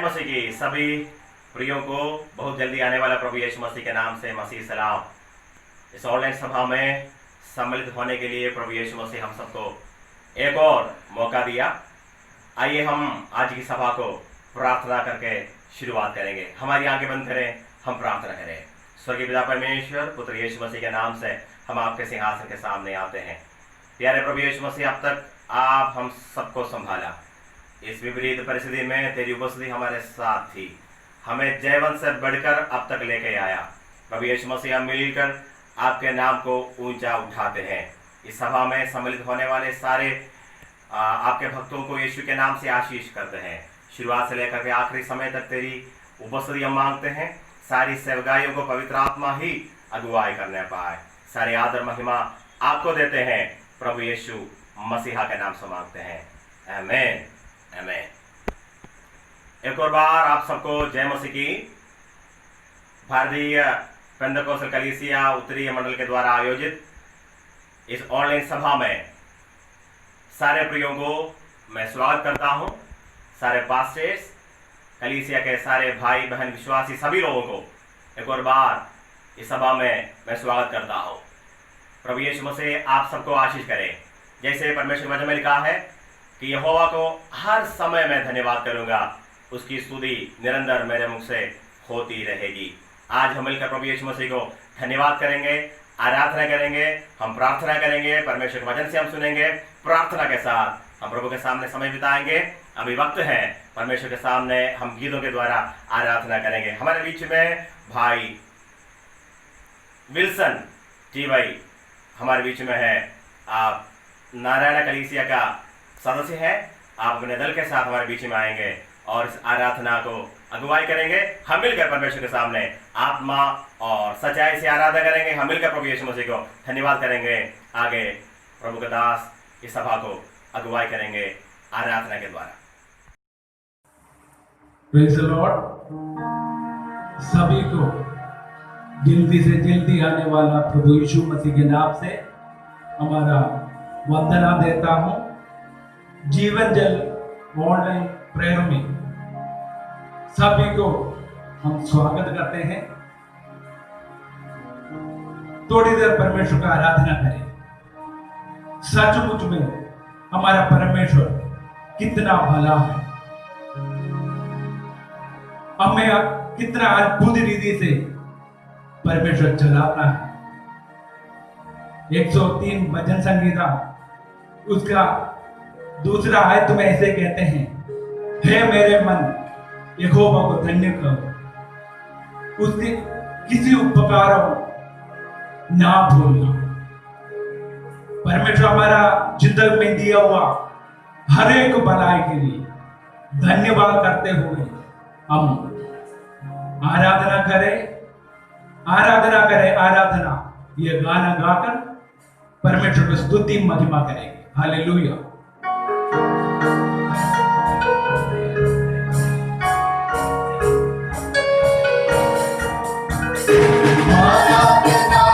मसीह की सभी प्रियों को बहुत जल्दी आने वाला प्रभु यीशु मसीह के नाम से मसीह सलाम। इस ऑनलाइन सभा में सम्मिलित होने के लिए प्रभु यीशु मसीह हम सबको एक और मौका दिया। आइए हम आज की सभा को प्रार्थना करके शुरुआत करेंगे। हमारी आंखें बंद करें, हम प्रार्थना करें। स्वर्गीय पिता परमेश्वर, पुत्र यीशु मसीह के नाम से हम आपके सिंहासन के सामने आते हैं। प्यारे प्रभु यीशु मसीह, अब तक आप हम सबको संभाला। इस विपरीत परिस्थिति में तेरी उपस्थिति हमारे साथ थी, हमें जयवंत से बढ़कर अब तक लेके आया। प्रभु यीशु मसीह, हम मिलकर आपके नाम को ऊंचा उठाते हैं। इस सभा में सम्मिलित होने वाले सारे आपके भक्तों को यीशु के नाम से आशीष करते हैं। शुरुआत से लेकर के आखिरी समय तक तेरी उपस्थिति हम मांगते हैं। सारी सेवकाइयों को पवित्र आत्मा ही अगुवाई करने पाए। सारे आदर महिमा आपको देते हैं। प्रभु यीशु मसीहा के नाम से मांगते हैं, आमीन आमीन। एक और बार आप सबको जय मसीह की। भारतीय पेंतकोस्टल कलीसिया उत्तरीय मंडल के द्वारा आयोजित इस ऑनलाइन सभा में सारे प्रियों को मैं स्वागत करता हूं। सारे पास्टर्स, कलीसिया के सारे भाई बहन विश्वासी सभी लोगों को एक और बार इस सभा में मैं स्वागत करता हूं। प्रभु यीशु मसीह आप सबको आशीष करे। जैसे परमेश्वर वचन में लिखा है कि यहोवा को हर समय मैं धन्यवाद करूंगा, उसकी स्तुति निरंतर मेरे मुख से होती रहेगी। आज हम मिलकर प्रभु यीशु मसीह को धन्यवाद करेंगे, आराधना करेंगे, हम प्रार्थना करेंगे, परमेश्वर के वचन से हम सुनेंगे। प्रार्थना के साथ हम प्रभु के सामने समय बिताएंगे। अभी वक्त है परमेश्वर के सामने हम गीतों के द्वारा आराधना करेंगे। हमारे बीच में भाई विल्सन जी भाई हमारे बीच में है। आप नारायण कलीसिया का सदस्य है। आप अपने दल के साथ हमारे बीच में आएंगे और इस आराधना को अगुवाई करेंगे। हम मिलकर परमेश्वर के सामने आत्मा और सच्चाई से आराधना करेंगे। हम मिलकर प्रभु यीशु मसीह को धन्यवाद करेंगे। आगे प्रभु के दास इस सभा को अगुवाई करेंगे आराधना के द्वारा। Praise the Lord. सभी को जल्दी से जल्दी आने वाला प्रभु यीशु मसीह के नाम से हमारा वंदना देता हूं। जीवन जल ऑनलाइन प्रेयर में सभी को हम स्वागत करते हैं। थोड़ी देर परमेश्वर का आराधना करें। सचमुच में हमारा परमेश्वर कितना भला है, हमें कितना अद्भुत रीति से परमेश्वर चलाता है। 103 भजन संगीता उसका दूसरा आयत में ऐसे कहते हैं, हे मेरे मन यहोवा को धन्य करो, उसके किसी उपकारों ना भूलना। परमेश्वर हमारा जिंदगी में दिया हुआ हर एक भलाई के लिए धन्यवाद करते हुए हम आराधना करें। ये गाना गाकर परमेश्वर की स्तुति महिमा करेंगे। हालेलुया। आराधना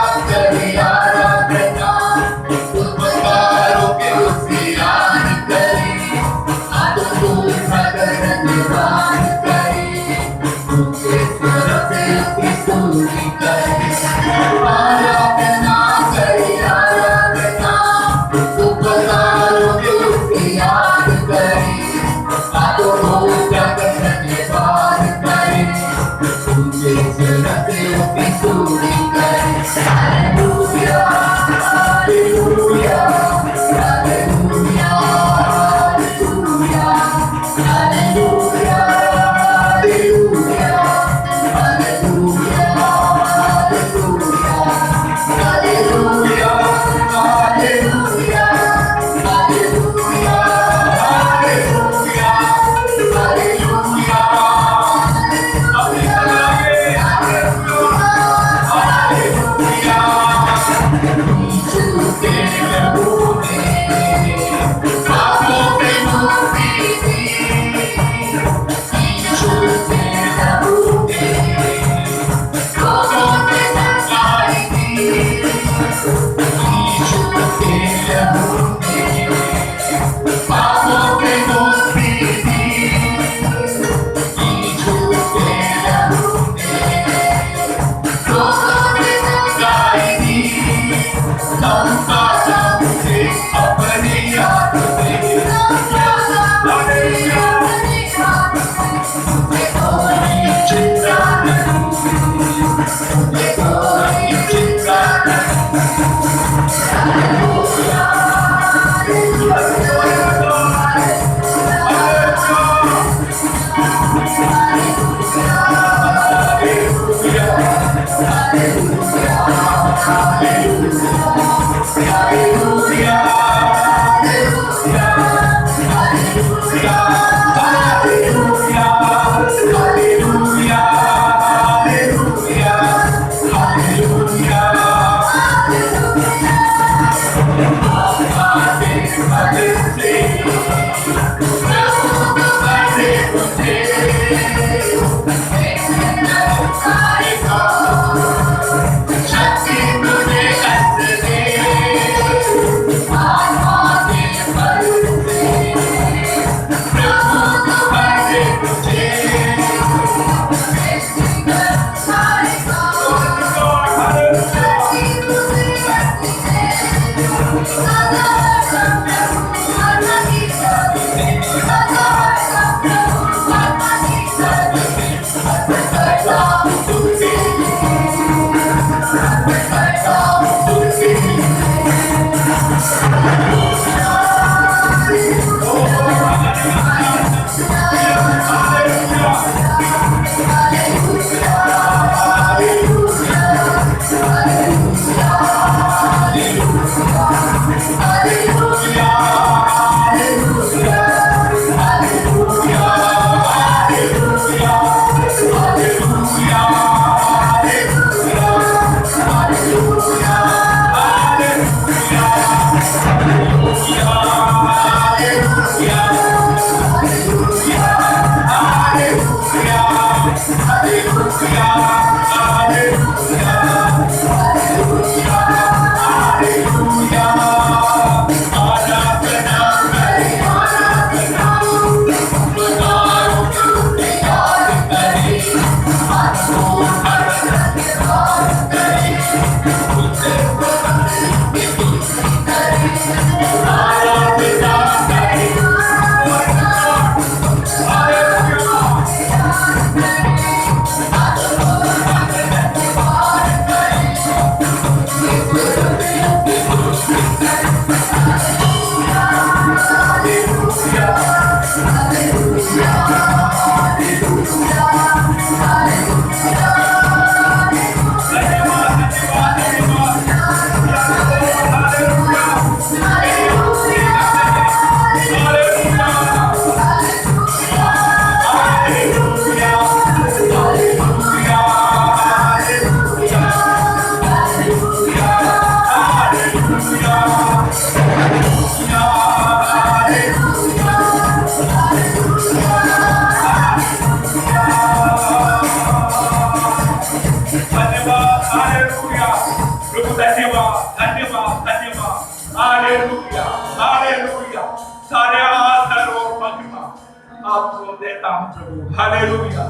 आपको देता हूं प्रभु। हालेलुया।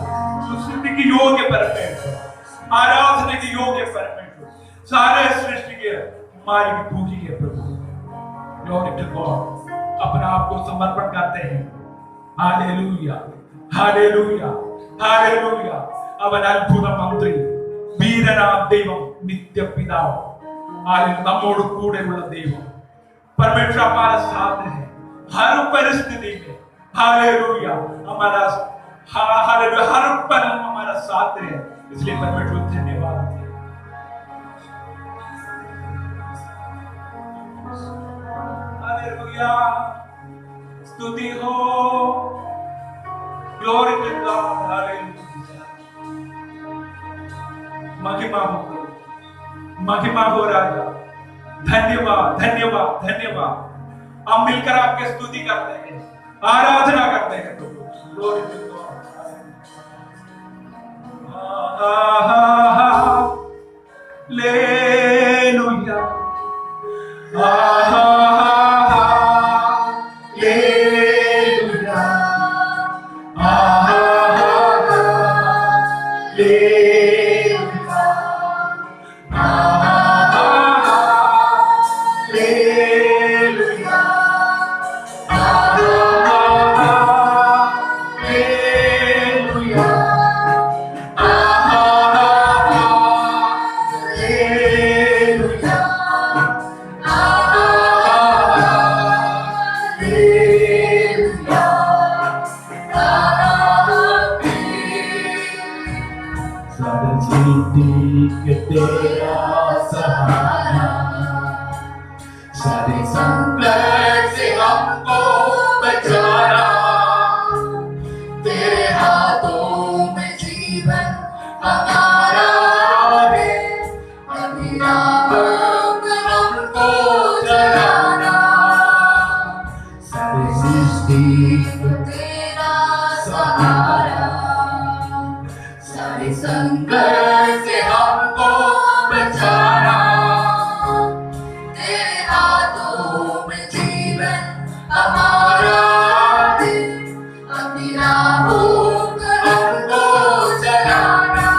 स्तुति की योग्य परमेश्वर, आराधना की योग्य परमेश्वर, सारे सृष्टि के मालिक तू ही है प्रभु। Glory to God. अपना आप को समर्पण करते हैं। Hallelujah, hallelujah, hallelujah. അവൻ അത്ഭുത മന്ത്രി, വീരനാം ദൈവം, നിത്യപിതാവ്, നമ്മോട് കൂടെയുള്ള ദൈവം। परमेश्वर हमारा साथ है हर परिस्थिति में। हालेलुया। हमारा हालेलुया, हर पल हमारा साथ है, इसलिए परमेश्वर धन्यवाद है। हालेलुया, स्तुति हो, ग्लोरी टू गॉड। हालेलुया, महिमा हो, महिमा हो राजा। धन्यवाद, धन्यवाद, धन्यवाद। हम मिलकर आपके स्तुति करते हैं, आराधना करते हैं प्रभु। Glory to God. Hallelujah, hallelujah, Saraswati के तेरा सहारा, सारे संकट से हमको बचाना, तेरे हाथों में जीवन हमारा है, अमीरा हमको जलाना, सारी सृष्टि तेरा सहारा, सारे संकट से हमको बचाना, तेरे हाथों में जीवन हमारा है, अमीरा होकर हमको जलाना।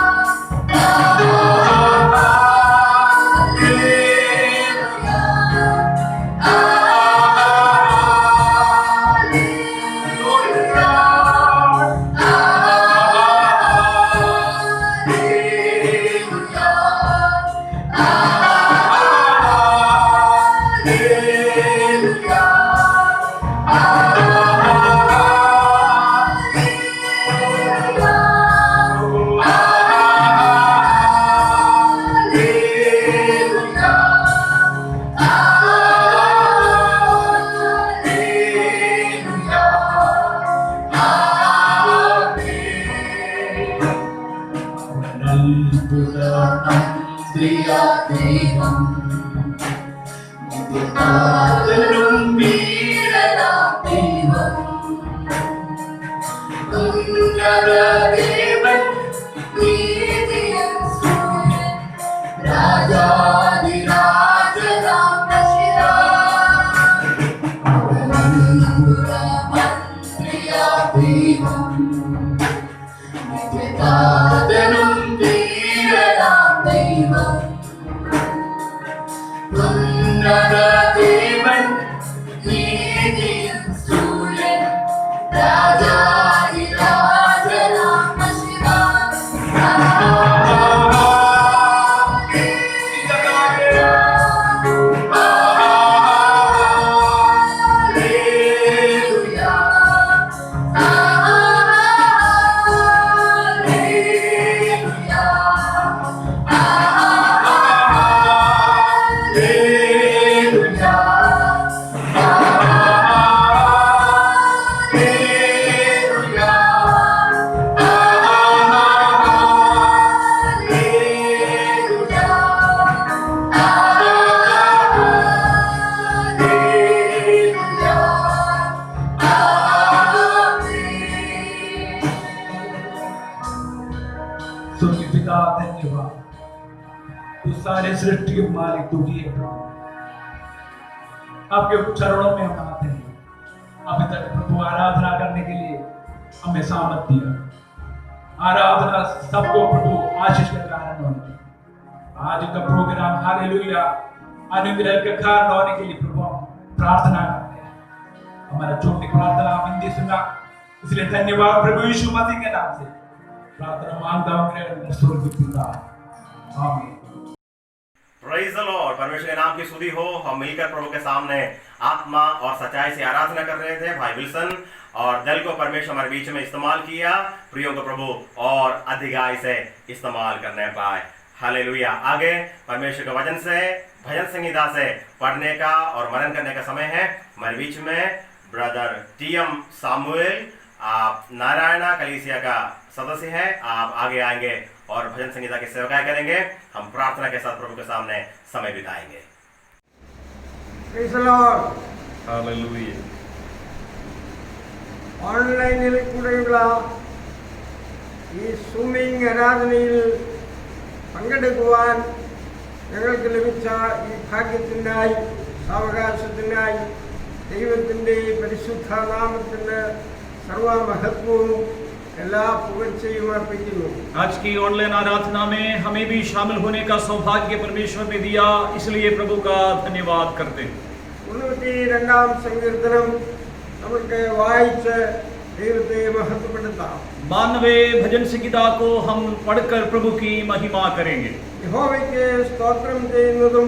सारे सृष्टि के मालिक तू ही है प्रभु, आपके चरणों में हम आते हैं। अभी तक प्रभु आराधना करने के लिए हमें सामर्थ दिया, आराधना सबको प्रभु आशीष का कारण होने, आज का प्रोग्राम हालेलुया अनुग्रह का कारण होने के लिए प्रभु हम प्रार्थना करते हैं। हमारा छोटी प्रार्थना हिंदी सुना, इसलिए धन्यवाद प्रभु यीशु मसीह के नाम से प्रार्थना मांगता हूं स्वर्गीय पिता, आमीन। Praise the Lord. परमेश्वर के नाम की स्तुति हो। हम मिलकर प्रभु के सामने आत्मा और सच्चाई से आराधना कर रहे थे। भाई विल्सन और दल को परमेश्वर हमारे बीच में इस्तेमाल किया, प्रियो को प्रभु और अधिकाई से इस्तेमाल करने पाए। हालेलुया। आगे परमेश्वर के वचन से भजन संहिता से पढ़ने का और मनन करने का समय है। हमारे बीच में ब्रदर टीएम सामुएल, आप नारायणा कलीसिया का सदस्य है, आप आगे आएंगे और भजन संगीता की सेवकाएं करेंगे। हम प्रार्थना के साथ प्रभु के सामने समय बिताएंगे। Praise the Lord. Hallelujah. ഓൺലൈനിൽ കൂടെയുള്ള ഈ സൂമിംഗ് ആരാധനയിൽ പങ്കെടുക്കുവാൻ ഞങ്ങൾക്ക് ലഭിച്ച ഈ ഭാഗ്യത്തിനായി സാവകാശത്തിനായി ദൈവത്തിൻ്റെ പരിശുദ്ധ നാമത്തിന് സർവമഹത്വവും എല്ലാ പുകഴ്ചയും അർപ്പിക്കുന്നു। आज की ऑनलाइन आराधना में हमें भी शामिल होने का सौभाग्य परमेश्वर ने दिया, इसलिए प्रभु का धन्यवाद करते हैं। 92 സങ്കീർത്തനം നമുക്ക് വായിച്ച് ദൈവത്തെ മഹത്വപ്പെടുത്താം। 92 भजन संहिता को हम पढ़कर प्रभु की महिमा करेंगे। യഹോവയ്ക്ക് സ്തോത്രം ചെയ്യുന്നതും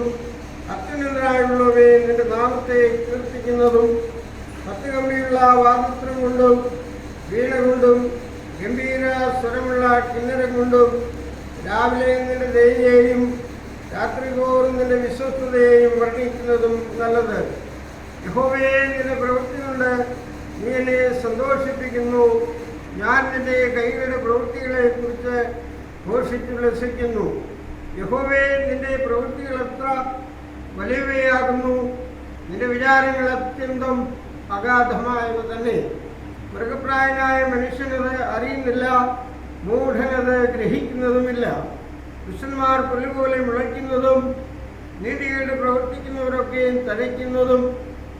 അത്യുന്നതനായുള്ളവേ നിന്റെ നാമത്തെ കീർത്തിക്കുന്നതും പത്തുകമ്പിയുള്ള വാദ്യത്രം കൊണ്ടും വീണ കൊണ്ടും ഗംഭീര സ്വരമുള്ള കിന്നരം കൊണ്ടും രാവിലെ നിന്റെ ദയയെയും രാത്രി തോറും നിന്റെ വിശ്വസ്തതയെയും വർണ്ണിക്കുന്നതും നല്ലത്. യഹോവേ, നിന്റെ പ്രവൃത്തി കൊണ്ട് നീ എന്നെ സന്തോഷിപ്പിക്കുന്നു. ഞാൻ നിന്റെ കൈകളുടെ പ്രവൃത്തികളെ കുറിച്ച് ഘോഷിച്ചുല്ലസിക്കുന്നു. യഹോവേ, നിന്റെ പ്രവൃത്തികൾ എത്ര വലിയവയാകുന്നു. നിന്റെ വിചാരങ്ങൾ അത്യന്തം അഗാധമായവ തന്നെ. മൃഗപ്രായനായ മനുഷ്യനത് അറിയുന്നില്ല, മൂഢനത് ഗ്രഹിക്കുന്നതുമില്ല. ദുഷ്ടന്മാർ പുല്ലുപോലെ മുളയ്ക്കുന്നതും നീതികേട് പ്രവർത്തിക്കുന്നവരൊക്കെയും തരയ്ക്കുന്നതും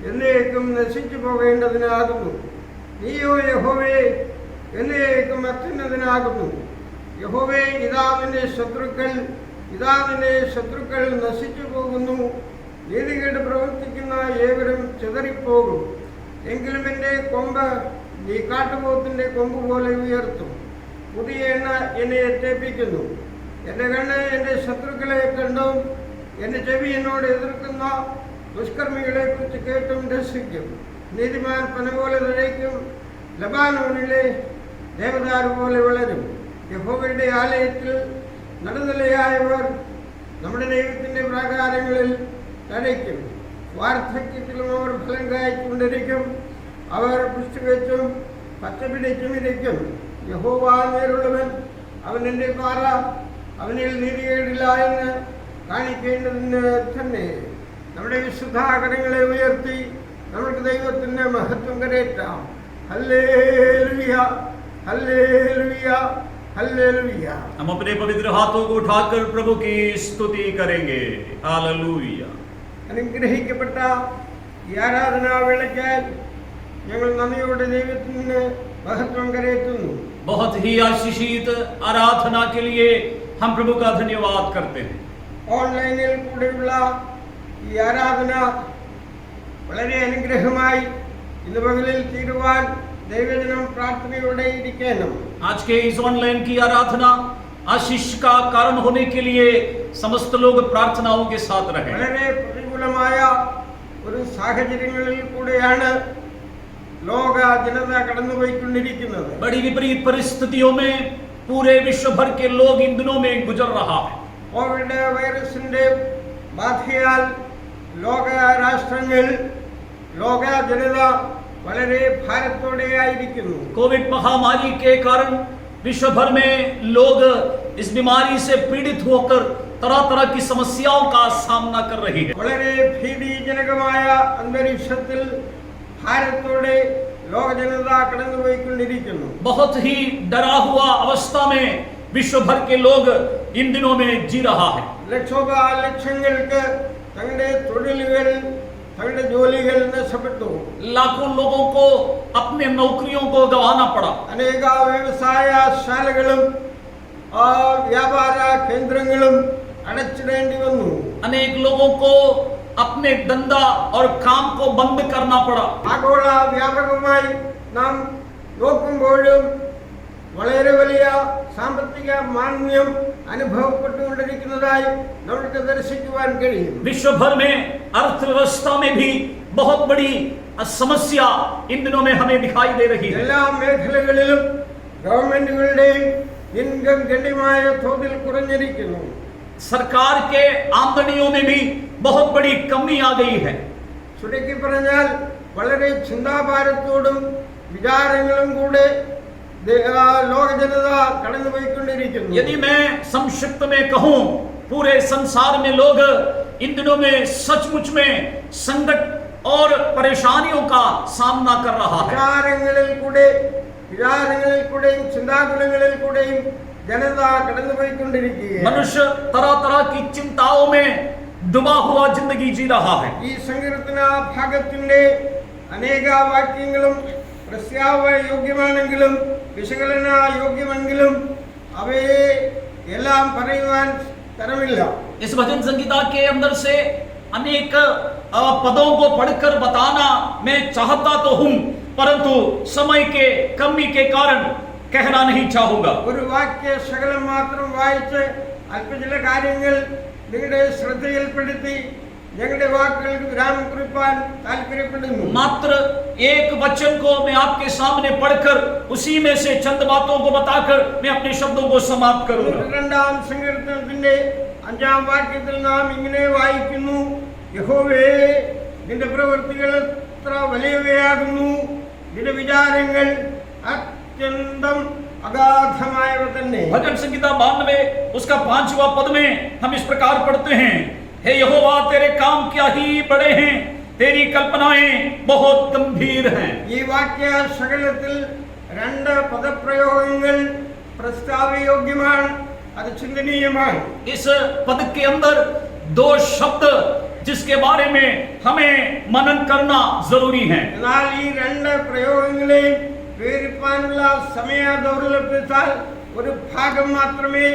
എന്നേക്കും നശിച്ചു പോകേണ്ടതിനാകുന്നു. നീയോ യഹോവേ എന്നേക്കും അത്യുന്നതനാകുന്നു. യഹോവേ, ഇതാ നിന്റെ ശത്രുക്കൾ നശിച്ചു പോകുന്നു. നീതികേട് പ്രവർത്തിക്കുന്ന ഏവരും ചിതറിപ്പോകും. എങ്കിലും എൻ്റെ കൊമ്പ് നീ കാട്ടുപോത്തിൻ്റെ കൊമ്പ് പോലെ ഉയർത്തും. പുതിയ എണ്ണ എന്നെ എത്തേപ്പിക്കുന്നു. എൻ്റെ കണ്ണ് എൻ്റെ ശത്രുക്കളെ കണ്ടും എൻ്റെ ചെവി എന്നോട് എതിർക്കുന്ന ദുഷ്കർമ്മികളെ കുറിച്ച് കേട്ടും രസിക്കും. നീതിമാൻ പന പോലെ തഴയ്ക്കും, ലബാനോനിലെ ദേവദാരു പോലെ വളരും. യഹോവയുടെ ആലയത്തിൽ നടുനിലയായവർ നമ്മുടെ ദൈവത്തിൻ്റെ പ്രാകാരങ്ങളിൽ തഴയ്ക്കും. വാർദ്ധക്യത്തിലും അവർ ഫലം കായ്ച്ചുകൊണ്ടിരിക്കും. അവർ പുഷ്ടി വെച്ചും പച്ച പിടിച്ചും ഇരിക്കും. യഹോവ നേരുള്ളവൻ, അവൻ എൻ്റെ പാറ, അവനിൽ നീതികേടില്ല എന്ന് കാണിക്കേണ്ടതിന് തന്നെ. നമ്മുടെ വിശുദ്ധാകരങ്ങളെ ഉയർത്തി നമുക്ക് ദൈവത്തിൻ്റെ മഹത്വം കരേറ്റാം. Hallelujah, hallelujah, hallelujah. हम अपने पवित्र हाथों को उठाकर प्रभु की स्तुति करेंगे. हालेलुया. അനുഗ്രഹിക്കപ്പെട്ട ഈ ആരാധനാ വേളയ്ക്കായി ഞങ്ങൾ നന്ദിയോടെ ദൈവത്തിന് മഹത്വം കരേറ്റുന്നു. बहुत ही आशीषित आराधना के लिए हम प्रभु का धन्यवाद करते हैं. ഓൺലൈനിൽ കൂടെയുള്ള ഈ ആരാധന വളരെ അനുഗ്രഹമായി ഇന്ന് പകലിൽ തീരുവാൻ ദൈവജനം പ്രാർത്ഥനയോടെ ഇരിക്കണം. आज के इस ऑनलाइन की आराधना आशीष का कारण होने के लिए समस्त लोग प्रार्थनाओं के साथ रहे. വളരെ പ്രതികൂലമായ ഒരു സാഹചര്യങ്ങളിൽ കൂടെയാണ് ലോക ജനത കടന്നുപോയിക്കൊണ്ടിരിക്കുന്നത്. बड़ी विपरीत परिस्थितियों में पूरे विश्व भर के लोग इन दिनों में गुजर रहा है. കോവിഡ് വൈറസിന്റെ ബാധയാൽ ലോക രാഷ്ട്രങ്ങൾ, ലോക ജനത വളരെ ഭാരത്തോടെയായിരിക്കുന്നു. कोविड महामारी के कारण विश्व भर में लोग इस बीमारी से पीड़ित होकर तरह तरह की समस्याओं का सामना कर रही है. വളരെ ഭീതിജനകമായ അന്തരീക്ഷത്തിൽ ഭാരത്തോടെ ലോക ജനത കടന്നുപോയിക്കൊണ്ടിരിക്കുന്നു. बहुत ही डरा हुआ अवस्था में विश्व भर के लोग इन दिनों में जी रहा है. ലക്ഷങ്ങൾക്ക് തങ്ങളുടെ തൊഴിലുകൾ, തങ്ങളുടെ ജോലികൾ നഷ്ടപ്പെട്ടു. लाखों लोगों को अपने नौकरियों को गंवाना पड़ा. അനേക വ്യവസായശാലകളും വ്യാപാര കേന്ദ്രങ്ങളും അടച്ചിടേണ്ടി വന്നു. अनेक लोगों को अपने धंधा और काम को बंद करना पड़ा. ആഗോള വ്യാപകമായി നാം നോക്കുമ്പോഴും വളരെ വലിയ സാമ്പത്തിക മാന്ദ്യം അനുഭവപ്പെട്ടുകൊണ്ടിരിക്കുന്നതായി നമുക്ക് ദർശിക്കുവാൻ കഴിയും. विश्व भर में अर्थव्यवस्था में भी बहुत बड़ी समस्या इन दिनों में हमें दिखाई दे रही है. എല്ലാ മേഖലകളിലും ഗവൺമെന്റുകളുടെയും ഇൻകം ഗണ്യമായ തോതിൽ കുറഞ്ഞിരിക്കുന്നു. सरकार के आमदनियों में भी बहुत बड़ी कमी आ गई है. ചുരുക്കി പറഞ്ഞാൽ വളരെ ചിന്താഭാരത്തോടും വിചാരങ്ങളും കൂടെ ലോക ജനത കടന്നുപോയിക്കൊണ്ടിരിക്കുന്നു. यदि मैं संक्षिप्त में कहूं, पूरे संसार में लोग इन दिनों में सचमुच में संकट और परेशानियों का सामना कर रहा है. വിചാരങ്ങളിൽ കൂടെയും ചിന്താകുലങ്ങളിൽ കൂടെയും ജനത കടന്നുപോയിക്കൊണ്ടിരിക്കുകയാണ്. मनुष्य तरह तरह की चिंताओं में डूबा हुआ जिंदगी जी रहा है. ഈ സങ്കീർത്തന ഭാഗത്തിന്റെ അനേക വാക്യങ്ങളും പ്രസ്താവ യോഗ്യമാണെങ്കിലും വിശകലന യോഗ്യമെങ്കിലും അവയെ എല്ലാം പറയുവാൻ തരമില്ല. इस भजन संगीता के अंदर से अनेक पदों को पढ़कर बताना मैं चाहता तो हूं, परंतु समय के कमी के कारण कहना नहीं चाहूंगा. ഒരു വാക്യ ശകലം മാത്രം വായിച്ച് അല്പ ചില കാര്യങ്ങൾ നിങ്ങളുടെ ശ്രദ്ധയിൽപ്പെടുത്തി ഞങ്ങളുടെ വാക്കുകൾക്ക് വിരാമം കുറിപ്പാൻ താല്പര്യപ്പെടുന്നു. मात्र एक वचन को मैं आपके सामने पढ़कर उसी में से चंद बातों को बताकर मैं अपने शब्दों को समाप्त करूंगा. രണ്ടാം സങ്കീർത്തനത്തിന്റെ അഞ്ചാം വാക്യത്തിൽ നാം ഇങ്ങനെ വായിക്കുന്നു, യഹോവേ, നിന്റെ പ്രവൃത്തികൾ എത്ര വലിയവയാകുന്നു, നിന്റെ വിചാരങ്ങൾ അത്യന്തം അഗാധമായവ തന്നെ. भजन संहिता 92 उसका 5वां पद में हम इस प्रकार पढ़ते हैं, हे यहोवा, तेरे काम क्या ही बड़े हैं, तेरी कल्पनाएं बहुत गंभीर हैं. ഈ വാക്യ ശകലത്തിൽ രണ്ട് പദപ്രയോഗങ്ങൾ പ്രസ്താവയോഗ്യമാണ്, അത് ചിന്തനീയമാണ്. इस पद के अंदर दो शब्द जिसके बारे में हमें मनन करना जरूरी है. എന്നാൽ ഈ രണ്ട് പ്രയോഗങ്ങളെയും വിവരിക്കാനുള്ള സമയ ദൗർലഭ്യത്താൽ ഒരു ഭാഗം മാത്രമേ,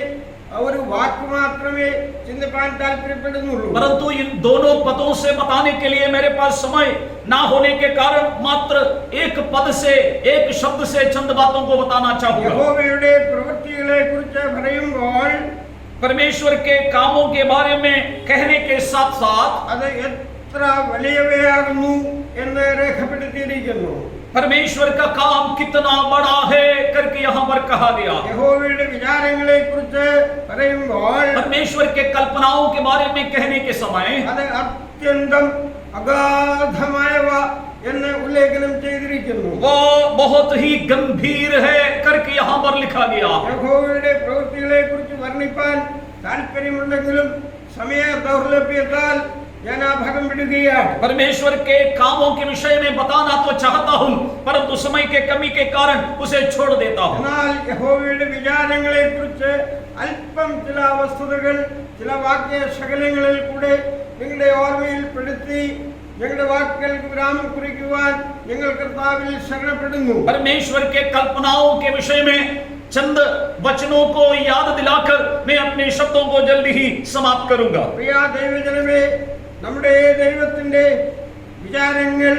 ഒരു വാക്ക് മാത്രമേ ചിന്തിക്കാൻ താല്പര്യപ്പെടുന്നുള്ളൂ. परंतु इन दोनों पदों से बताने के लिए मेरे पास समय ना होने के कारण मात्र एक पद से, एक शब्द से चंद बातों को बताना चाहूंगा. യഹോവയുടെ പ്രവൃത്തികളെ കുറിച്ച് പറയുമ്പോൾ परमेश्वर के कामों के बारे में कहने के साथ साथ അത് എത്ര വലിയവയാകുന്നു എന്ന് രേഖപ്പെടുത്തിയിരിക്കുന്നു. परमेश्वर का काम कितना बड़ा है करके यहाँ पर कहा गया. യഹോവയുടെ വിചാരങ്ങളെ കുറിച്ച് പറയുമ്പോൾ परमेश्वर के कल्पनाओं के बारे में कहने के समय അത് അത്യന്തം അഗാധമായവ എന്ന് ഉല്ലേഖനം ചെയ്തിരിക്കുന്നു. वो बहुत ही गंभीर है करके यहाँ पर लिखा गया. യഹോവയുടെ പ്രവൃത്തികളെ കുറിച്ച് വർണ്ണിപ്പാൻ താല്പര്യമുണ്ടെങ്കിലും സമയ ദൗർലഭ്യത്താൽ ഞാൻ ആ ഭാഗം വിടുകയാണ്. परमेश्वर के कामों के विषय में बताना तो चाहता हूँ, परंतु समय के कमी के कारण उसे छोड़ देता हूँ. എന്നാൽ യഹോവയുടെ വിചാരങ്ങളെ കുറിച്ച് അല്പം ചില വസ്തുതകൾ, ചില വാക്യ ശകലങ്ങളിൽ കൂടെ നിങ്ങളുടെ ഓർമ്മയിൽപ്പെടുത്തി ഞങ്ങളുടെ വാക്കുകൾക്ക് വിരാമം കുറിക്കുവാൻ ഞങ്ങൾ കർത്താവിൽ ശരണപ്പെടുന്നു. परमेश्वर के कल्पनाओं के विषय में चंद वचनों को याद दिलाकर मैं अपने शब्दों को जल्दी ही समाप्त करूंगा. പ്രിയ ദൈവജനമേ, നമ്മുടെ ദൈവത്തിന്റെ വിചാരങ്ങൾ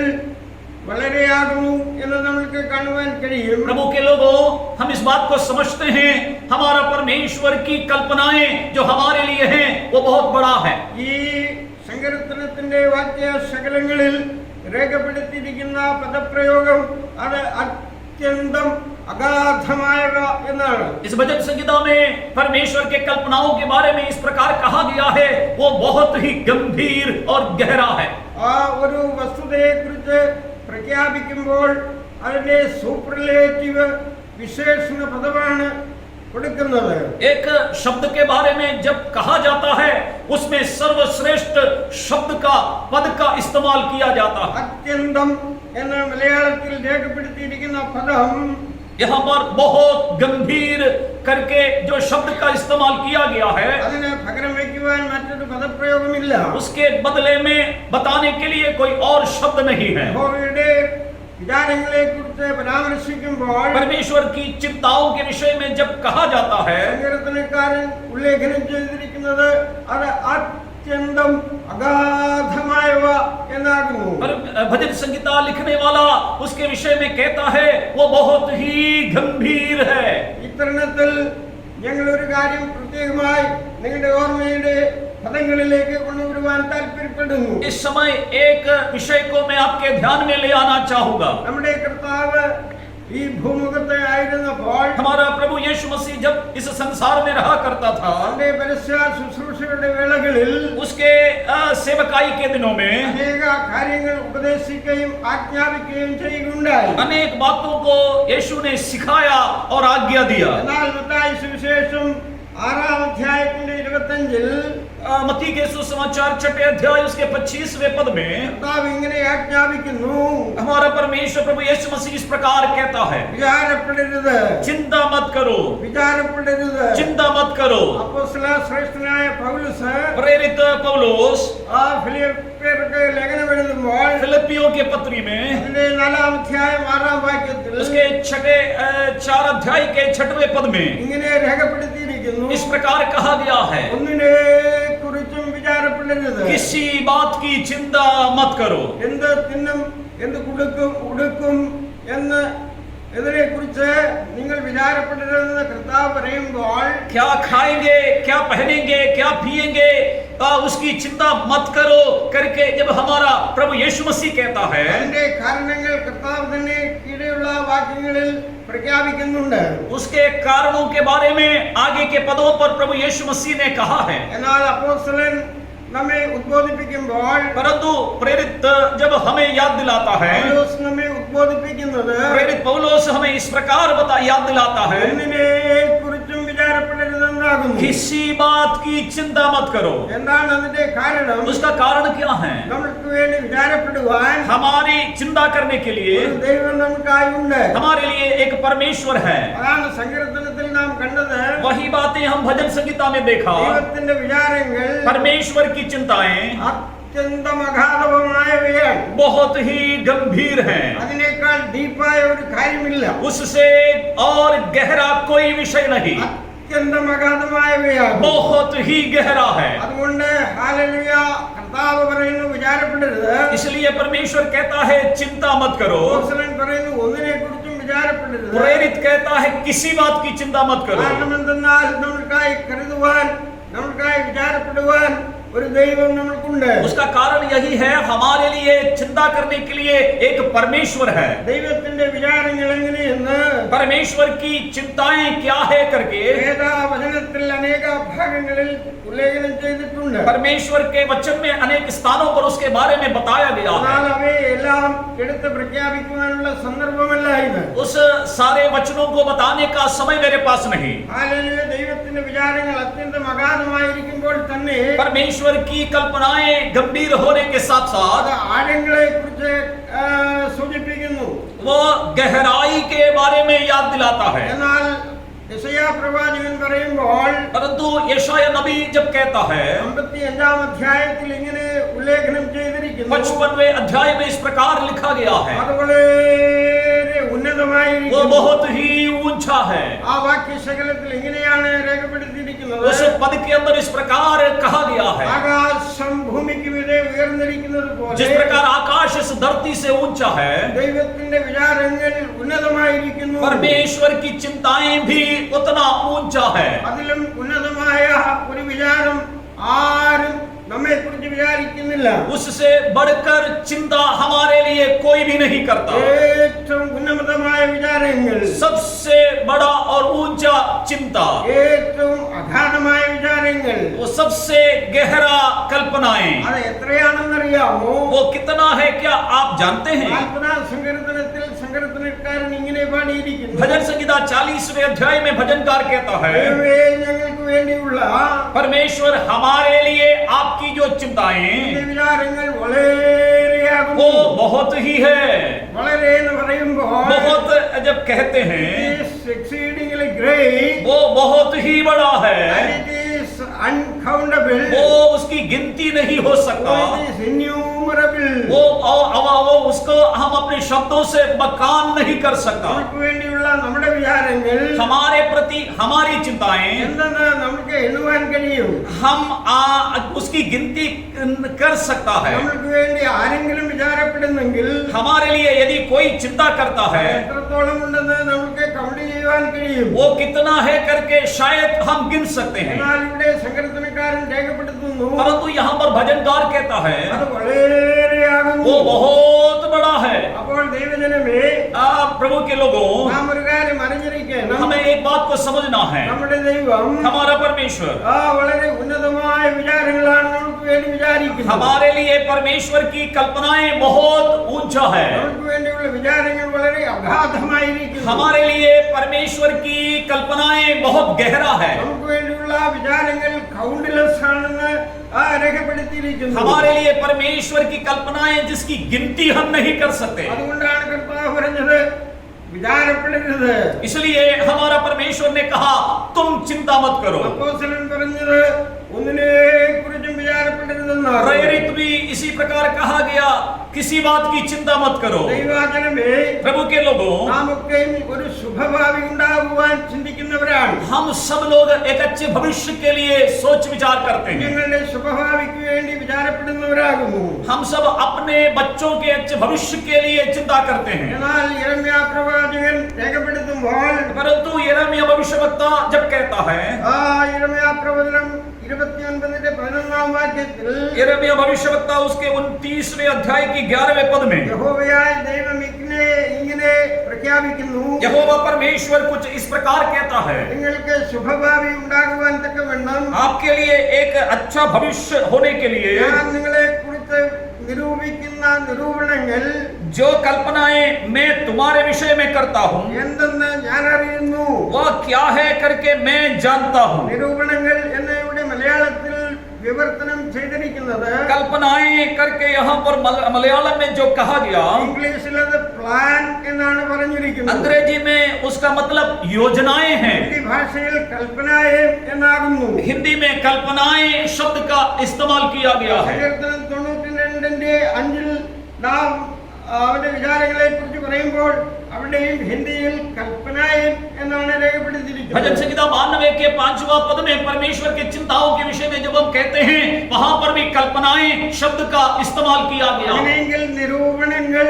വളരെയാകുന്നു എന്ന് നമുക്ക് കാണുവാൻ കഴിയും. प्रभु के लोगों, हम इस बात को समझते हैं, हमारा परमेश्वर की कल्पनाएं जो हमारे लिए हैं वो बहुत बड़ा है. ഈ സങ്കീർത്തനത്തിന്റെ വാക്യ ശകലങ്ങളിൽ രേഖപ്പെടുത്തിയിരിക്കുന്ന പദപ്രയോഗം അത് അത്യന്തം അഗാധമായവ എന്നാണ്. इस भजन संहिता में परमेश्वर के कल्पनाओं के बारे में इस प्रकार कहा गया है, वो बहुत ही गंभीर और गहरा है. ആ ഒരു വസ്തുതയെ കുറിച്ച് പ്രഖ്യാപിക്കുമ്പോൾ അതിന്റെ സൂപ്പർലേറ്റീവ് വിശേഷണ പദമാണ് കൊടുക്കുന്നത്. एक शब्द के बारे में जब कहा जाता है उसमें सर्वश्रेष्ठ शब्द का, पद का इस्तेमाल किया जाता है. അത്യന്തം എന്ന മലയാളത്തിൽ രേഖപ്പെടുത്തിയിരിക്കുന്ന പദം यहाँ पर बहुत गंभीर करके जो शब्द का इस्तेमाल किया गया है, അതിന് പകരം വയ്ക്കുവാൻ മറ്റൊരു പദപ്രയോഗമില്ല. उसके बदले में बताने के लिए कोई और शब्द नहीं है. യഹോവയുടെ വിചാരങ്ങളെ കുറിച്ച് പരാമർശിക്കുമ്പോൾ परमेश्वर की चिंताओं के विषय में जब कहा जाता है, സങ്കീർത്തനക്കാരൻ ഉല്ലേഖനം ചെയ്തിരിക്കുന്നത് അത് അത്യന്തം അഗാധമായവ എന്നാകുന്നു. पर भजन संगीता लिखने वाला उसके विषय में कहता है वो बहुत ही गंभीर है. ഇത്തരണത്തിൽ ഞങ്ങൾ ഒരു കാര്യം പ്രത്യേകമായി നിങ്ങളുടെ ഓർമ്മയുടെ പദങ്ങളിലേക്ക് കൊണ്ടുവരുവാൻ താല്പര്യപ്പെടുന്നു. इस समय एक विषय को मैं आपके ध्यान में ले आना चाहूंगा. നമ്മുടെ കർത്താവ് ഈ ഭൂമുഖത്തെ ആയിരുന്നപ്പോൾ हमारा प्रभु यीशु मसीह जब इस संसार में रहा करता था, തന്റെ പരസ്യ ശുശ്രൂഷയുടെ വേളകളിൽ उसके सेवकाई के दिनों में അനേക കാര്യങ്ങൾ ഉപദേശിക്കുകയും ആജ്ഞാപിക്കുകയും ചെയ്യുകയുണ്ടായി. अनेक बातों को यीशु ने सिखाया और आज्ञा दिया. എന്നാൽ മത്തായി സുവിശേഷം 6-ാം അധ്യായത്തിന്റെ 25-ൽ मत्ती के सुसमाचार 6 अध्याय उसके 25वें पद में കർത്താവ് ഇങ്ങനെ ആജ്ഞാപിക്കുന്നു, हमारा परमेश्वर प्रभु यीशु मसीह इस प्रकार कहता है, വിചാരപ്പെടരുത്, चिंता मत करो, വിചാരപ്പെടരുത്. चिंता मत करो. അപ്പോസ്തല ശ്രേഷ്ഠനായ പൗലോസ് प्रेरित पौलुस ആ ഫിലിപ്പിയർക്ക് ലേഖനം എഴുതുമ്പോൾ फिलिप्पियों के पत्री में അതിന്റെ 4-ാം അധ്യായം 6-ാം വാക്യത്തിൽ उसके 4 अध्याय के 6वें पद में ഇങ്ങനെ രേഖപ്പെടുത്തിയിരിക്കുന്നു, इस प्रकार कहा गया है, ഒന്നിനെ കുറിച്ചും വിചാരപ്പെടരുത്. किसी बात की चिंता मत करो. എന്ത് തിന്നും, എന്ത് കൊടുക്കും, ഉടുക്കും എന്ന് ഇതിനെക്കുറിച്ച് നിങ്ങൾ വിചാരപ്പെട്ടിരുന്ന കർത്താവ് പറയുമ്പോൾ क्या खाएंगे, क्या पहनेंगे, क्या पिएंगे, उसकी चिंता मत करो करके जब हमारा प्रभु यीशु मसीह कहता है, അതിന്റെ കാരണങ്ങൾ കർത്താവ് തന്നെ കീഴെയുള്ള വാക്യങ്ങളിൽ പ്രഖ്യാപിക്കുന്നുണ്ട്. उसके कारणों के बारे में आगे के पदों पर प्रभु यीशु मसीह ने कहा है. എന്നാൽ അപ്പോസ്തലൻ നമ്മെ ഉദ്ബോധിപ്പിക്കുമ്പോൾ परंतु प्रेरित जब हमें याद दिलाता है, പൗലോസ് നമ്മെ ഉദ്ബോധിപ്പിക്കുന്നത് प्रेरित पौलुस हमें इस प्रकार याद दिलाता है, ഒന്നിനെക്കുറിച്ചും വിചാരപ്പെടരുതെന്നാകുന്നു. किसी बात की चिंता मत करो. എന്താണ് അതിന്റെ കാരണം? उसका कारण क्या है? നമ്മൾക്ക് വേണ്ടി വിചാരപ്പെടുവാൻ हमारी चिंता करने के लिए ഒരു ദൈവം നമുക്കായി ഉണ്ട്. हमारे लिए एक परमेश्वर है. അതാണ് സങ്കീർത്തനത്തിൽ നാം കണ്ടത്. वही बातें हम भजन संगीता में देखा. ദൈവത്തിന്റെ വിചാരങ്ങൾ परमेश्वर की चिंताएं അത്യന്തം അഗാധമായവയാണ്. बहुत ही गंभीर हैं. അതിനേക്കാൾ ഡീപ്പായ ഒരു കാര്യമില്ല. उससे और गहरा कोई विषय नहीं. അത്യന്തം അഗാധമായവയാണ്. बहुत ही गहरा है. അതുകൊണ്ട് ഹല്ലേലൂയ കർത്താവ് പറയുന്നു വിചാരപ്പെടരുത്. इसलिए परमेश्वर कहता है चिंता मत करो. അപ്പോസ്തലൻ പറയുന്നു ഒന്നിനെക്കുറിച്ചും വിചാരപ്പെടരുത്. प्रेरित कहता है किसी बात की चिंता मत करो. കാരണം എന്തെന്നാൽ നമ്മൾക്കായി കരുതുവാൻ നമ്മൾക്കായി വിചാരപ്പെടുവാൻ ഒരു ദൈവം നമ്മൾക്കുണ്ട്. उसका कारण यही है, हमारे लिए चिंता करने के लिए एक परमेश्वर है. ദൈവത്തിന്റെ വിചാരങ്ങൾ എങ്ങനെയെന്ന് परमेश्वर की चिंताएं क्या है करके വേദവചനത്തിൽ അനേക ഭാഗങ്ങളിൽ ഉല്ലേഖനം ചെയ്തിട്ടുണ്ട്. परमेश्वर के वचन में अनेक स्थानों पर उसके बारे में बताया गया है. എന്നാൽ അവയെ എല്ലാം എടുത്ത് പ്രഖ്യാപിക്കുവാനുള്ള സന്ദർഭമല്ല ഇത്. उस सारे वचनों को बताने का समय मेरे पास नहीं. ഹല്ലേലൂയ ദൈവത്തിന്റെ വിചാരങ്ങൾ അത്യന്തം അഗാധമായിരിക്കുമ്പോൾ തന്നെ परमेश्वर की कल्पनाएं गंभीर होने के साथ അത് साथ ആഴങ്ങളെ കുറിച്ച് സൂചിപ്പിക്കുന്നു. वो गहराई के बारे में याद दिलाता है. എന്നാൽ യെശയ്യാ പ്രവാചകൻ പറയുമ്പോൾ परंतु यशायाह नबी जब कहता है 55 അധ്യായത്തിൽ ഇങ്ങനെ ഉല്ലേഖനം ചെയ്തിരിക്കുന്നു. 55वें अध्याय में इस प्रकार लिखा गया है, അത് വളരെ वो ഉന്നതമായിരിക്കുന്നു. बहुत ही ऊंचा है. ആ വാക്യശകലത്തിൽ ഇങ്ങനെയാണ് രേഖപ്പെടുത്തിയിരിക്കുന്നത്. उस पद के अंदर इस प्रकार कहा गया है, ആകാശം ഭൂമിക്ക് മീതെ ഉയർന്നിരിക്കുന്നത് जिस പോലെ प्रकार आकाश इस धरती से ऊंचा है, ദൈവത്തിന്റെ വിചാരങ്ങൾ ഉന്നതമായിരിക്കുന്നു. परमेश्वर की चिंताएं भी उतना ऊंचा है. അതിലും ഉന്നതമായ ഒരു വിചാരം ആരും നമ്മെ കുറിച്ച് വിചാരിക്കുന്നില്ല. उससे बढ़कर चिंता हमारे लिए कोई भी नहीं करता. ഏറ്റവും ഉന്നതമായ വിചാരങ്ങൾ, सबसे बड़ा और ऊंचा चिंता, ഏറ്റവും അഗാധമായ വിചാരങ്ങൾ, वो सबसे गहरा कल्पनाएं, അത് എത്രയാണെന്നറിയാമോ? वो कितना है क्या आप जानते हैं? 40 സങ്കീർത്തനത്തിൽ സങ്കീർത്തനക്കാരൻ ഇങ്ങനെ പാടിയിരിക്കുന്നു. भजन संगीता 40वें अध्याय में भजनकार कहता है, ദൈവമേ, ഞങ്ങൾക്ക് വേണ്ടിയുള്ള परमेश्वर हमारे लिए आपकी जो चिंताएं നിന്റെ വിചാരങ്ങൾ വളരെയാകുന്നു. वो बहुत ही है. വളരെ എന്ന് പറയുമ്പോൾ बहुत जब कहते हैं exceedingly great वो बहुत ही बड़ा है, and it is uncountable, वो उसकी गिनती नहीं हो सकता. it is innumerable. वो उसको हम अपने शब्दों से बखान नहीं कर सकता. നമുക്ക് വേണ്ടിയുള്ള നമ്മുടെ വിചാരങ്ങൾ हमारे प्रति हमारी चिंताएं എന്തെന്ന് നമുക്ക് എണ്ണുവാൻ കഴിയും. हम उसकी गिनती कर सकता है. നമ്മൾക്ക് വേണ്ടി ആരെങ്കിലും വിചാരപ്പെടുന്നെങ്കിൽ हमारे लिए यदि कोई चिंता करता है, എത്രത്തോളം ഉണ്ടെന്ന് നമുക്ക് കൗണ്ട് ചെയ്യുവാൻ കഴിയും. वो कितना है करके शायद हम गिन सकते हैं. എന്നാൽ ഇവിടെ സങ്കീർത്തനക്കാരൻ രേഖപ്പെടുത്തുന്നു परंतु यहाँ पर भजनकार कहता है അത് വളരെയാകുന്നു. वो बहुत बड़ा है. അപ്പോൾ ദൈവജനമേ, प्रभु के लोगों, നാം ഒരു കാര്യം അറിഞ്ഞിരിക്കണം. हमें एक बात को समझना है, നമ്മുടെ ദൈവം हमारा परमेश्वर വളരെ ഉന്നതമായ വിചാരങ്ങളാണ് നമുക്ക് വേണ്ടി വിചാരിക്കുന്നത്. हमारे लिए परमेश्वर की कल्पनाएं बहुत ऊंचा है. നമുക്ക് വേണ്ടിയുള്ള വിചാരങ്ങൾ വളരെ അഗാധമായിരിക്കുന്നു. हमारे लिए परमेश्वर की कल्पनाएं बहुत गहरा है. നമുക്ക് വേണ്ടിയുള്ള വിചാരങ്ങൾ കൗണ്ട്ലെസ് ആണെന്ന് രേഖപ്പെടുത്തിയിരിക്കുന്നു. हमारे लिए परमेश्वर की कल्पनाएं जिसकी गिनती हम नहीं कर सकते. അതുകൊണ്ടാണ് കർത്താവ് പറഞ്ഞത് വിചാരപ്പെടരുത്. इसलिए हमारा परमेश्वर ने कहा तुम चिंता मत करो. അപ്പോസ്തലൻ പറഞ്ഞത് ഒന്നിനെ കുറിച്ചും വിചാരപ്പെടരുതെന്നാണ്. प्रेरित भी इसी इसी प्रकार कहा गया किसी बात की चिंता मत करो। ദൈവജനമേ, प्रभु के लोगों, നാം ഒക്കെയും ഒരു ശുഭഭാവി ഉണ്ടാകുവാൻ ചിന്തിക്കുന്നവരാണ്. हम सब लोग एक अच्छे भविष्य के लिए सोच विचार करते हैं। ഞങ്ങളുടെ ശുഭഭാവിക്ക് വേണ്ടി വിചാരപ്പെടുന്നവരാകുന്നു. हम सब अपने बच्चों के अच्छे भविष्य के लिए चिंता करते हैं। എന്നാൽ യിരെമ്യാ പ്രവാചകൻ രേഖപ്പെടുത്തുമ്പോൾ परंतु यिर्मयाह भविष्यवक्ता जब कहता है, ആ യിരെമ്യാ പ്രവചനം 29-ന്റെ 11-ാം വാക്യത്തിൽ यिर्मयाह भविष्यवक्ता उसके 29वें अध्याय की 11वें पद में യഹോവയായ ദൈവം ഇങ്ങനെ പ്രഖ്യാപിക്കുന്നു, यहोवा परमेश्वर कुछ इस प्रकार कहता है, നിങ്ങൾക്ക് ശുഭഭാവി ഉണ്ടാകുവാൻ തക്കവണ്ണം आपके लिए एक अच्छा भविष्य होने के लिए ഞാൻ നിങ്ങളെ കുറിച്ച് നിരൂപിക്കുന്ന നിരൂപണങ്ങൾ जो कल्पनाएं मैं तुम्हारे विषय में करता हूँ എന്തെന്ന് ഞാൻ അറിയുന്നു. वह क्या है करके मैं जानता हूँ। നിരൂപണങ്ങൾ എന്നിവിടെ മലയാളത്തിൽ വിവർത്തനം ചെയ്തിരിക്കുന്നത് कल्पनाएं करके यहाँ पर मलयालम में जो कहा गया, ഇംഗ്ലീഷിൽ അത് പ്ലാൻ എന്നാണ് പറഞ്ഞിരിക്കുന്നത്. अंग्रेजी में उसका मतलब योजनाएं हैं। ഹിന്ദി ഭാഷയിൽ കൽപ്പനായം എന്നാകുന്നു. हिंदी में कल्पनाएं शब्द का इस्तेमाल किया गया है। സങ്കീർത്തനം 92-ന്റെ 5-ൽ നാം അവന്റെ വിചാരങ്ങളെ കുറിച്ച് പറയുമ്പോൾ അവിടെയും ഹിന്ദിയിൽ കൽപ്പനായം എന്നാണ് भजन രേഖപ്പെടുത്തിയിരിക്കുന്നത്. संहिता 92 के 5वां पद में परमेश्वर की चिंताओं के विषय में जब हम कहते हैं, वहां पर भी कल्पनाएं शब्द का इस्तेमाल किया गया। അങ്ങനെയെങ്കിൽ നിരൂപണങ്ങൾ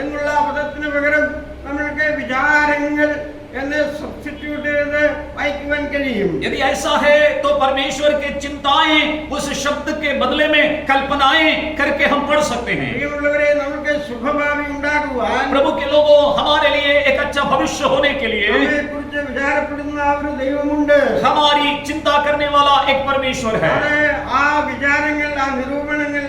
എന്നുള്ള പദത്തിന് പകരം നമ്മൾക്ക് വിചാരങ്ങൾ എന്ന് സബ്സ്റ്റിറ്റ്യൂട്ട് ചെയ്ത് വായിക്കുവാൻ കഴിയും. यदि ऐसा है तो परमेश्वर की चिंताएं उस शब्द के बदले में कल्पनाएं करके हम पढ़ सकते हैं। പ്രിയമുള്ളവരെ, നമുക്ക് ശുഭഭാവി ഉണ്ടാകുവാൻ प्रभु के लोगों, हमारे लिए एक अच्छा भविष्य होने के लिए നമ്മെ കുറിച്ച് വിചാരപ്പെടുന്ന ഒരു ദൈവമുണ്ട്. हमारी चिंता करने वाला एक परमेश्वर है। അത് ആ വിചാരങ്ങൾ, ആ നിരൂപണങ്ങൾ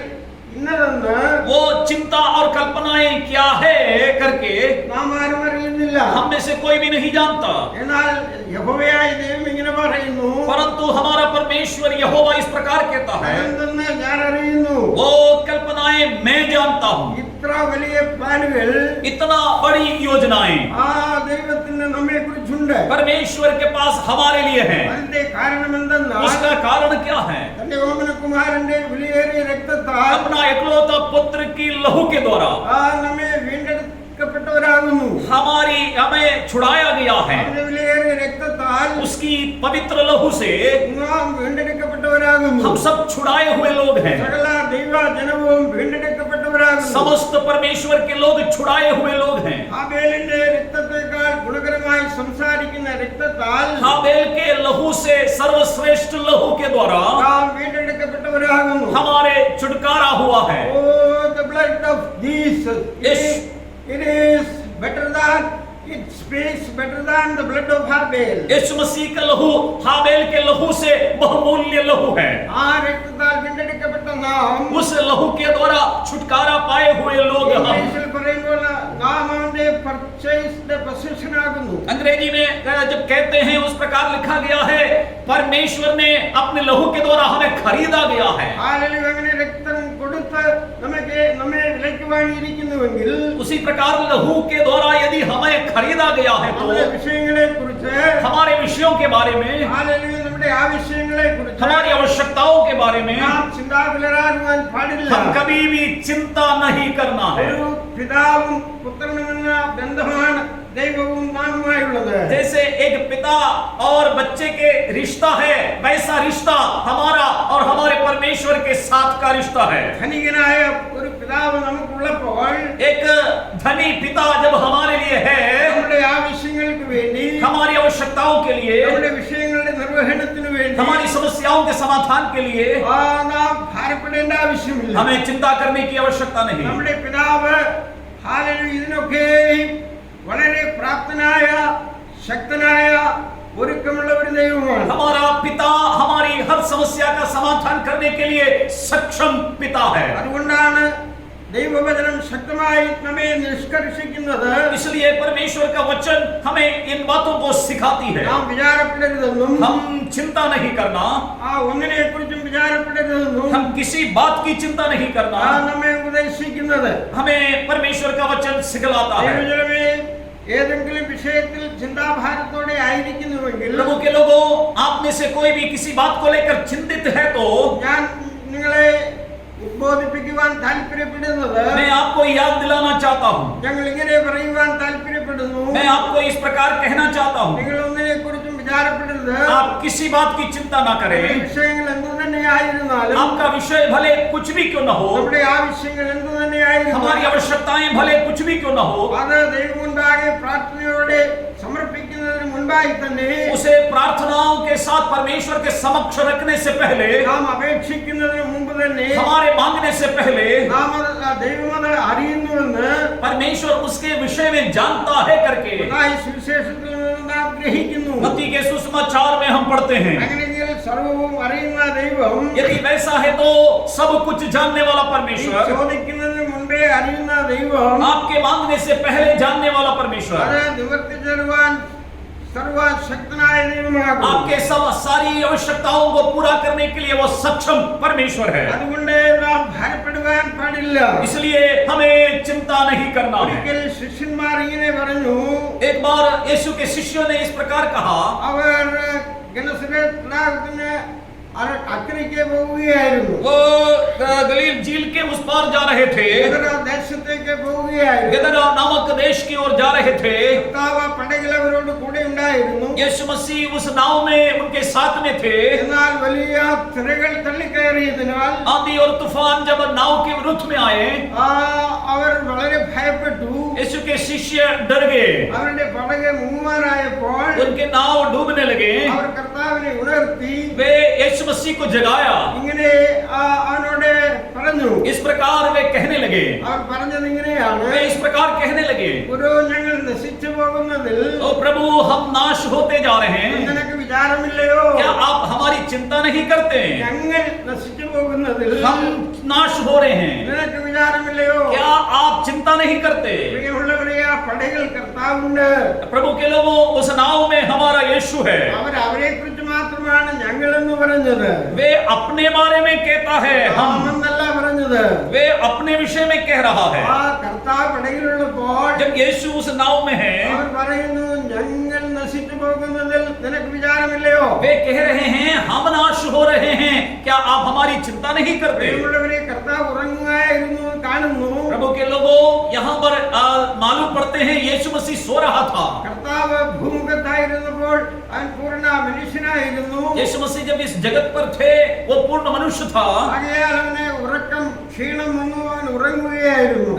ഇന്നതെന്ന് वो चिंता और कल्पनाएं क्या है करके നാം ആരും അറിയുന്നില്ല. हम में से कोई भी नहीं जानता, എന്നാൽ യഹോവയായ ദൈവം ഇങ്ങനെ പറയുന്നു, परंतु हमारा परमेश्वर यहोवा इस प्रकार कहता है, അതെന്തെന്ന് ഞാൻ അറിയുന്നു. वो कल्पनाएं मैं जानता हूँ। ഇത്ര വലിയ പ്ലാനുകൾ इतना बड़ी योजनाएं ആ ദൈവത്തിന് നമ്മെ കുറിച്ചുണ്ട്. परमेश्वर के पास हमारे लिए हैं। അതിന്റെ കാരണം എന്തെന്നാൽ उसका कारण क्या है? തന്റെ ഓമനകുമാരന്റെ വിലയേറിയ രക്തത്താൽ अपना एकलौता पुत्र की लहू के द्वारा ആ നമ്മെ വീണ്ടെടുക്കപ്പെട്ടവരാകുന്നു. हमें छुड़ाया गया है। അവന്റെ വിലയേറിയ രക്തത്താൽ उसकी पवित्र लहू से നാം വീണ്ടെടുക്കപ്പെട്ടവരാകുന്നു. हम सब छुड़ाए हुए लोग हैं। സകല ദൈവ ജനവും വീണ്ടെടുക്കപ്പെട്ടവരാകുന്നു. समस्त परमेश्वर के लोग छुड़ाए हुए लोग हैं। ഹാബേലിന്റെ രക്തത്തെക്കാൾ ഗുണകരമായി സംസാരിക്കുന്ന രക്തത്താൽ हाबेल के लहू से सर्वश्रेष्ठ लहू के द्वारा നാം വീണ്ടെടുക്കപ്പെട്ടവരാകുന്നു. हमारे छुटकारा हुआ है। Oh, the blood of Jesus, Yes. it is better than, it speaks better than the blood of Habel. यीशु मसीह का लहू हाबेल के लहू से बहुमूल्य लहू है। ആ രക്തത്താൽ വീണ്ടെടുക്കപ്പെട്ട നാം उस लहू के द्वारा छुटकारा पाए हुए लोग हम। ഇംഗ്ലീഷിൽ പറയുമ്പോൾ നാം അവന്റെ പർച്ചേസ്ഡ് പൊസിഷൻ ആകുന്നു. अंग्रेजी में जब कहते हैं उस प्रकार लिखा गया है, परमेश्वर ने अपने लहू के द्वारा हमें खरीदा गया है। ഹല്ലേലൂയ. അങ്ങനെ രക്തം കൊടുത്ത് നമ്മെ വിലയ്ക്ക് വാങ്ങിയിരിക്കുന്നുവെങ്കിൽ उसी प्रकार लहू के द्वारा यदि हमें खरीदा गया है तो നമ്മുടെ വിഷയങ്ങളെ കുറിച്ച്, हमारे विषयों के बारे में, ഹല്ലേലൂയ, നമ്മുടെ ആവശ്യങ്ങളെ കുറിച്ച് हमारी आवश्यकताओं के बारे में നാം ചിന്താകുലരാകുവാൻ പാടില്ല. हम कभी भी चिंता नहीं करना है। ഒരു പിതാവും പുത്രനുമെന്ന ബന്ധമാണ് ദൈവവും നാമുമായുള്ളത്. जैसे एक पिता और बच्चे के रिश्ता है, वैसा रिश्ता हमारा और हमारे परमेश्वर के साथ का रिश्ता है। ധനികനായ ഒരു പിതാവ് നമുക്കുള്ളപ്പോൾ एक धनी पिता जब हमारे लिए है, നമ്മുടെ ആവശ്യങ്ങൾക്ക് വേണ്ടി, हमारी आवश्यकताओं के लिए, നമ്മുടെ വിഷയങ്ങളുടെ നിർവഹണത്തിന് വേണ്ടി हमारी समस्याओं के समाधान के लिए നാം ഭാരപ്പെടേണ്ട ആവശ്യമില്ല. हमें चिंता करने की आवश्यकता नहीं। നമ്മുടെ പിതാവ് ഹല്ലേലൂയ ഇതിനൊക്കെ വളരെ പ്രാപ്തനായ, ശക്തനായ, ഒരുക്കമുള്ള ഒരു ദൈവമാണ്. हमारा पिता हमारी हर समस्या का समाधान करने के लिए सक्षम पिता है। അതുകൊണ്ടാണ് ദൈവവചനം ശക്തമായി നമ്മെ നിഷ്കർഷിക്കുന്നത്. इसलिए परमेश्वर का वचन हमें इन बातों को सिखाती है। നാം വിചാരപ്പെടരുതെന്നും, हम चिंता नहीं करना, ആ ഒന്നിനെ കുറിച്ചും വിചാരപ്പെടരുതെന്നും हम किसी बात की चिंता नहीं करना, നമ്മെ ഉപദേശിക്കുന്നത്. हमें परमेश्वर का वचन सिखलाता है। ദൈവജനമേ, ഏതെങ്കിലും വിഷയത്തിൽ ചിന്താഭാരത്തോടെ ആയിരിക്കുന്നുവെങ്കിൽ प्रभु के लोगों, आप में से कोई भी किसी बात को लेकर चिंतित है तो ഞാൻ നിങ്ങളെ ഉദ്ബോധിപ്പിക്കുവാൻ താല്പര്യപ്പെടുന്നത് मैं आपको याद दिलाना चाहता हूँ, ഞങ്ങൾ ഇങ്ങനെ പറയുവാൻ താല്പര്യപ്പെടുന്നു. मैं आपको इस प्रकार कहना चाहता हूँ, നിങ്ങൾ ഒന്നിനെ കുറിച്ചും വിചാരപ്പെടരുത്. आप किसी बात की चिंता ना करें. വിഷയങ്ങൾ എന്തു തന്നെ ആയിരുന്നാലും, आपका विषय भले कुछ भी क्यों न हो, നമ്മുടെ ആവശ്യങ്ങൾ എന്തു തന്നെ ആയിരുന്നാലും, हमारी आवश्यकताएं भले कुछ भी क्यों न हो, അത് ദൈവം മുൻപാകെ പ്രാർത്ഥനയോടെ സമർപ്പിക്കുന്നതിന് മുൻപായി തന്നെ उसे प्रार्थनाओं के साथ परमेश्वर के समक्ष रखने से पहले, നാം അപേക്ഷിക്കുന്നതിന് മുമ്പ് തന്നെ हमारे मांगने से पहले, നാം ദൈവം അത് അറിയുന്നുവെന്ന് परमेश्वर उसके विषय में जानता है करके മത്തായി സുവിശേഷത്തിൽ നിന്ന് നാം ഗ്രഹിക്കുന്നു. मत्ती के सुसमाचार में हम पढ़ते हैं. അങ്ങനെയെങ്കിൽ സർവവും അറിയുന്ന ദൈവം यदि वैसा है तो सब कुछ जानने वाला ഈ परमेश्वर, ചോദിക്കുന്നതിന് മുൻപേ അറിയുന്ന ദൈവം आपके मांगने से पहले जानने वाला परमेश्वर, അത് നിവർത്തിച്ചു തരുവാൻ സർവശക്തനായ ദൈവമാകും. आपके सब सारी आवश्यकताओं को पूरा करने के लिए वो सक्षम परमेश्वर है. അതുകൊണ്ട് നാം ഭയപ്പെടുവാൻ പാടില്ല. इसलिए हमें चिंता नहीं करना है. ഒരിക്കൽ ശിഷ്യന്മാർ ഇങ്ങനെ പറഞ്ഞു. एक बार यीशु के शिष्यों ने इस प्रकार कहा, അവർ ഗനസരത്ത് തടാകത്തിന് അക്കരയ്ക്ക് പോവുകയായിരുന്നു. वो गलील झील के उस पार जा रहे थे, ഗദര ദേശത്തേക്ക് പോവുകയായിരുന്നു. गदरा नामक देश की ओर जा रहे थे. കർത്താവ് പടകിൽ അവരോട് കൂടെ ഉണ്ടായിരുന്നു. यीशु मसीह उस नाव में उनके साथ में थे. എന്നാൽ വലിയ തിരകൾ തള്ളിക്കയറിയതിനാൽ आंधी और तूफान जब नाव के विरुद्ध में आए, അവർ വളരെ ഭയപ്പെട്ടു. यीशु के शिष्य डर गए. അവരുടെ പടക് മുങ്ങുവാനായപ്പോൾ उनके नाव डूबने लगे. അവർ കർത്താവിനെ ഉണർത്തി वे यीशु मसीह को जगाया. ഇങ്ങനെ അവനോട് പറഞ്ഞു. इस प्रकार वे कहने लगे, അവർ പറഞ്ഞത് ഇങ്ങനെയാണ്. वे इस प्रकार कहने लगे, ഗുരു, ഞങ്ങൾ നശിച്ചു പോകുന്നതിൽ ओ प्रभु, हम नाश होते जा रहे हैं. നിനക്ക് വിചാരമില്ലയോ? क्या आप हमारी चिंता नहीं करते? ഞങ്ങൾ നശിച്ചു പോകുന്നതിൽ हम नाश हो रहे हैं. നിനക്ക് വിചാരമില്ലയോ? क्या आप चिंता नहीं करते? പ്രിയമുള്ളവരെ, ആ പടകിൽ കർത്താവുണ്ട്. प्रभु के लोगों, उस नाव में हमारा यीशु है. അവരെ കുറിച്ച് മാത്രമാണ് ഞങ്ങൾ എന്ന് പറഞ്ഞത്. वे अपने बारे में कहता है, हम. എന്നല്ല പറഞ്ഞത്. वे अपने विषय में कह रहा है. ആ കർത്താവ് പടകിലുള്ളപ്പോൾ जब यीशु उस नाव में है, അവർ പറയുന്നു, ഞങ്ങൾ നശിച്ചു പോകുന്നതിൽ നിനക്ക് വിചാരമില്ലയോ? वे कह रहे हैं, हम नाश हो रहे हैं, क्या आप हमारी चिंता नहीं करते? പ്രിയമുള്ളവരെ, കർത്താവ് ഉറങ്ങുകയായിരുന്നു കാണുന്നു. प्रभु के लोगों, यहाँ पर मालूम पड़ते हैं यीशु मसीह सो रहा था. കർത്താവ് ഭൂമുഖത്തായിരുന്നപ്പോൾ അവൻ പൂർണ്ണ മനുഷ്യനായിരുന്നു. यीशु मसीह जब इस जगत पर थे, वो पूर्ण मनुष्य था. ആകയാൽ അവന് ഉറക്കം ക്ഷീണം വന്നു, അവൻ ഉറങ്ങുകയായിരുന്നു.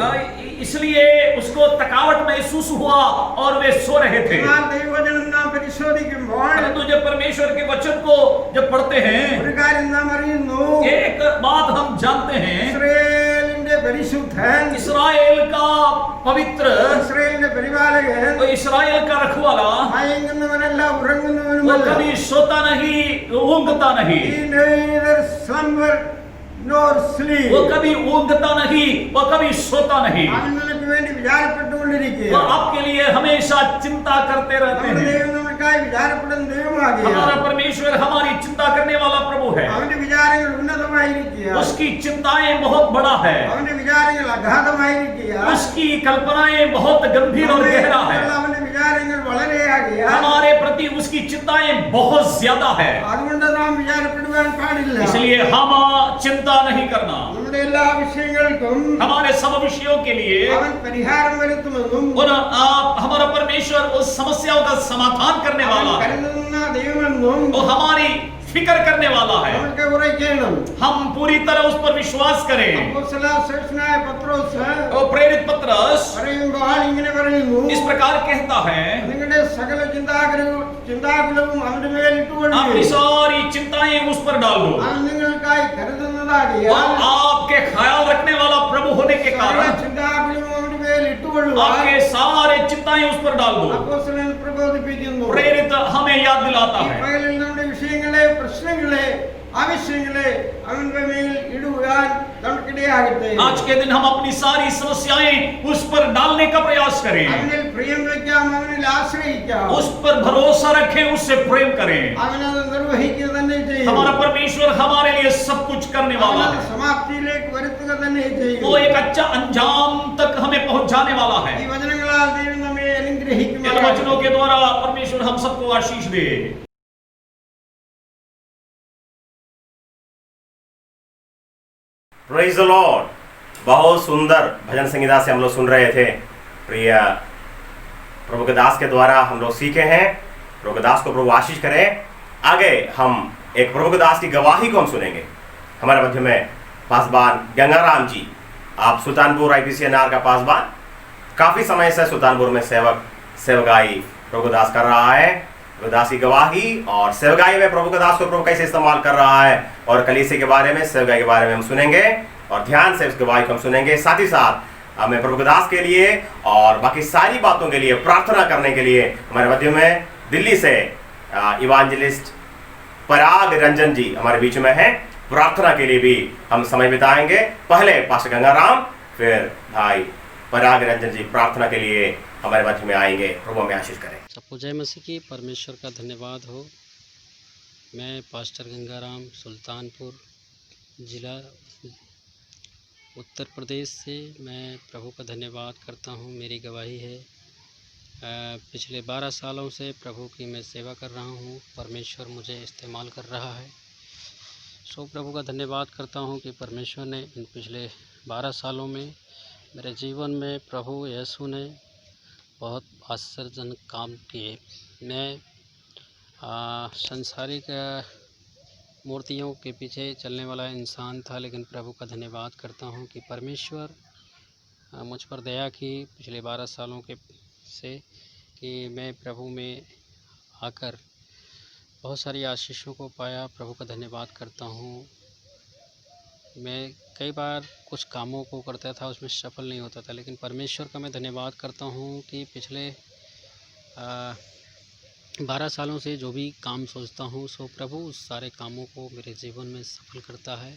इसलिए उसको थकावट महसूस हुआ और वे सो रहे थे. എന്നാൽ ദൈവവചനം നാം പരിശോധിക്കുമ്പോൾ परंतु जब परमेश्वर के वचन को जब पढ़ते हैं, ഒരു കാര്യം നാം അറിയുന്നു. एक बात हम जानते हैं, ഇസ്രായേലിന്റെ പരിശുദ്ധൻ, इस्राएल का पवित्र, ഇസ്രായേലിന്റെ പരിപാലകൻ, वो इस्राएल का रखवाला, മയങ്ങുന്നവനല്ല वो ഉറങ്ങുന്നവനുമല്ല. कभी सोता नहीं, ऊँघता नहीं. He neither slumber nor sleep. वो कभी ऊँघता नहीं, वो कभी सोता नहीं. അവൻ നിനക്ക് വേണ്ടി വിചാരപ്പെട്ടുകൊണ്ടിരിക്കുക. वो आपके लिए हमेशा चिंता करते रहते നമ്മുടെ हैं. ദൈവം നമുക്കായി വിചാരപ്പെടുന്ന ദൈവമാകിയ हमारा परमेश्वर हमारी चिंता करने वाला प्रभु है. അവന്റെ വിചാരങ്ങൾ ഉന്നതമായിരിക്കുക. उसकी चिंताएं बहुत बड़ा है. അവന്റെ വിചാരങ്ങൾ അഗാധമായിരിക്കുക. उसकी कल्पनाएं बहुत गंभीर और गहरा है. അവന്റെ വിചാരങ്ങൾ വളരെയാകിയ. हमारे प्रति उसकी चिंताएं बहुत ज्यादा है. അതുകൊണ്ട് നാം വിചാരപ്പെടുവാൻ പാടില്ല. इसलिए हम चिंता नहीं करना. നമ്മുടെ എല്ലാ വിഷയങ്ങൾക്കും हमारे सब विषयों के लिए അവൻ പരിഹാരം വരുത്തുമെന്നും हमारा परमेश्वर उस समस्याओं का समाधान करने അവൻ वाला है. കരുതുന്ന ദൈവമെന്നും वो हमारी फिक्र करने वाला है. നമുക്ക് ഉറയ്ക്കണം. हम पूरी तरह उस पर विश्वास करें. അപ്പോസ്തലനായ പത്രോസ് वो प्रेरित पत्रस പറയുമ്പോൾ ഇങ്ങനെ പറയുന്നു, इस प्रकार कहता है, നിങ്ങളുടെ സകല ചിന്താകുലവും അവന്റെ മേൽ अपनी ഇട്ടുകൊള്ളുവിൻ. सारी चिंताएं उस पर डाल दो. അവൻ നിങ്ങൾക്കായി वो കരുതുന്നതാകിയാൽ आपके ख्याल रखने वाला प्रभु होने के സകല कारण ചിന്താകുലവും അവന്റെ മേൽ ഇട്ടുകൊള്ളുവാൻ आपके सारे चिंताएं उस पर डाल दो. അപ്പോസ്തലൻ പ്രബോധിപ്പിക്കുന്നു. प्रेरित हमें याद दिलाता ഈ है. പകലിൽ നമ്മുടെ വിഷയങ്ങളെ, പ്രശ്നങ്ങളെ, ആവശ്യങ്ങളെ അവന്റെ മേൽ ഇടുവാൻ നമുക്കിടയാകട്ടെ. आज के दिन हम अपनी सारी समस्याएं उस पर डालने का प्रयास करें. അവനിൽ പ്രിയം വയ്ക്കാം, അവനിൽ ആശ്രയിക്കാം. उस पर भरोसा रखें, उससे प्रेम करें. അവനത് നിർവഹിക്കുക തന്നെ ചെയ്യും. हमारा परमेश्वर हमारे लिए सब कुछ करने वाला അവനത് है. സമാപ്തിയിലേക്ക് വരുത്തുക തന്നെ ചെയ്യും. वो एक अच्छा अंजाम तक हमें पहुंचाने वाला है. ഈ വചനങ്ങളാൽ ദൈവം നമ്മെ इन അനുഗ്രഹിക്കുമാറാകട്ടെ. वचनों के द्वारा परमेश्वर हम सबको आशीष दे. Praise the Lord. बहुत सुंदर भजन संगीता से हम लोग सुन रहे थे। प्रिय प्रभु के दास के द्वारा हम लोग सीखे हैं। प्रभु के दास को प्रभु आशीष करें। आगे हम एक प्रभु के दास की गवाही को हम सुनेंगे। हमारे मध्य में पासबान गंगाराम जी, आप सुल्तानपुर IPCNR का पासबान, काफ़ी समय से सुल्तानपुर में सेवकाई प्रभु दास कर रहा है। प्रभु दास की गवाही और सेवकाई में प्रभु के दास को प्रभु कैसे इस्तेमाल कर रहा है और कलीसिया के बारे में, सेवकाई के बारे में हम सुनेंगे और ध्यान से उस गवाही को हम सुनेंगे। साथ ही साथ हमें प्रभु के दास के लिए और बाकी सारी बातों के लिए प्रार्थना करने के लिए हमारे मध्य में दिल्ली से इवांजलिस्ट पराग रंजन जी हमारे बीच में हैं। प्रार्थना के लिए भी हम समय बिताएंगे। पहले पास्टर गंगाराम, फिर भाई पराग रंजन जी प्रार्थना के लिए हमारे मध्य में आएंगे। प्रभु हमें आशीष करें। सबको जय मसीह की। परमेश्वर का धन्यवाद हो। मैं पास्टर गंगाराम सुल्तानपुर ज़िला उत्तर प्रदेश से मैं प्रभु का धन्यवाद करता हूँ। मेरी गवाही है, पिछले 12 सालों से प्रभु की मैं सेवा कर रहा हूँ। परमेश्वर मुझे इस्तेमाल कर रहा है। सो प्रभु का धन्यवाद करता हूँ कि परमेश्वर ने इन पिछले 12 सालों में मेरे जीवन में प्रभु यीशु ने बहुत आश्चर्यजनक काम किए। मैं सांसारिक मूर्तियों के पीछे चलने वाला इंसान था, लेकिन प्रभु का धन्यवाद करता हूँ कि परमेश्वर मुझ पर दया की पिछले 12 सालों के से कि मैं प्रभु में आकर बहुत सारी आशीषों को पाया। प्रभु का धन्यवाद करता हूँ। मैं कई बार कुछ कामों को करता था, उसमें सफल नहीं होता था, लेकिन परमेश्वर का मैं धन्यवाद करता हूँ कि पिछले 12 सालों से जो भी काम सोचता हूँ सो प्रभु उस सारे कामों को मेरे जीवन में सफल करता है।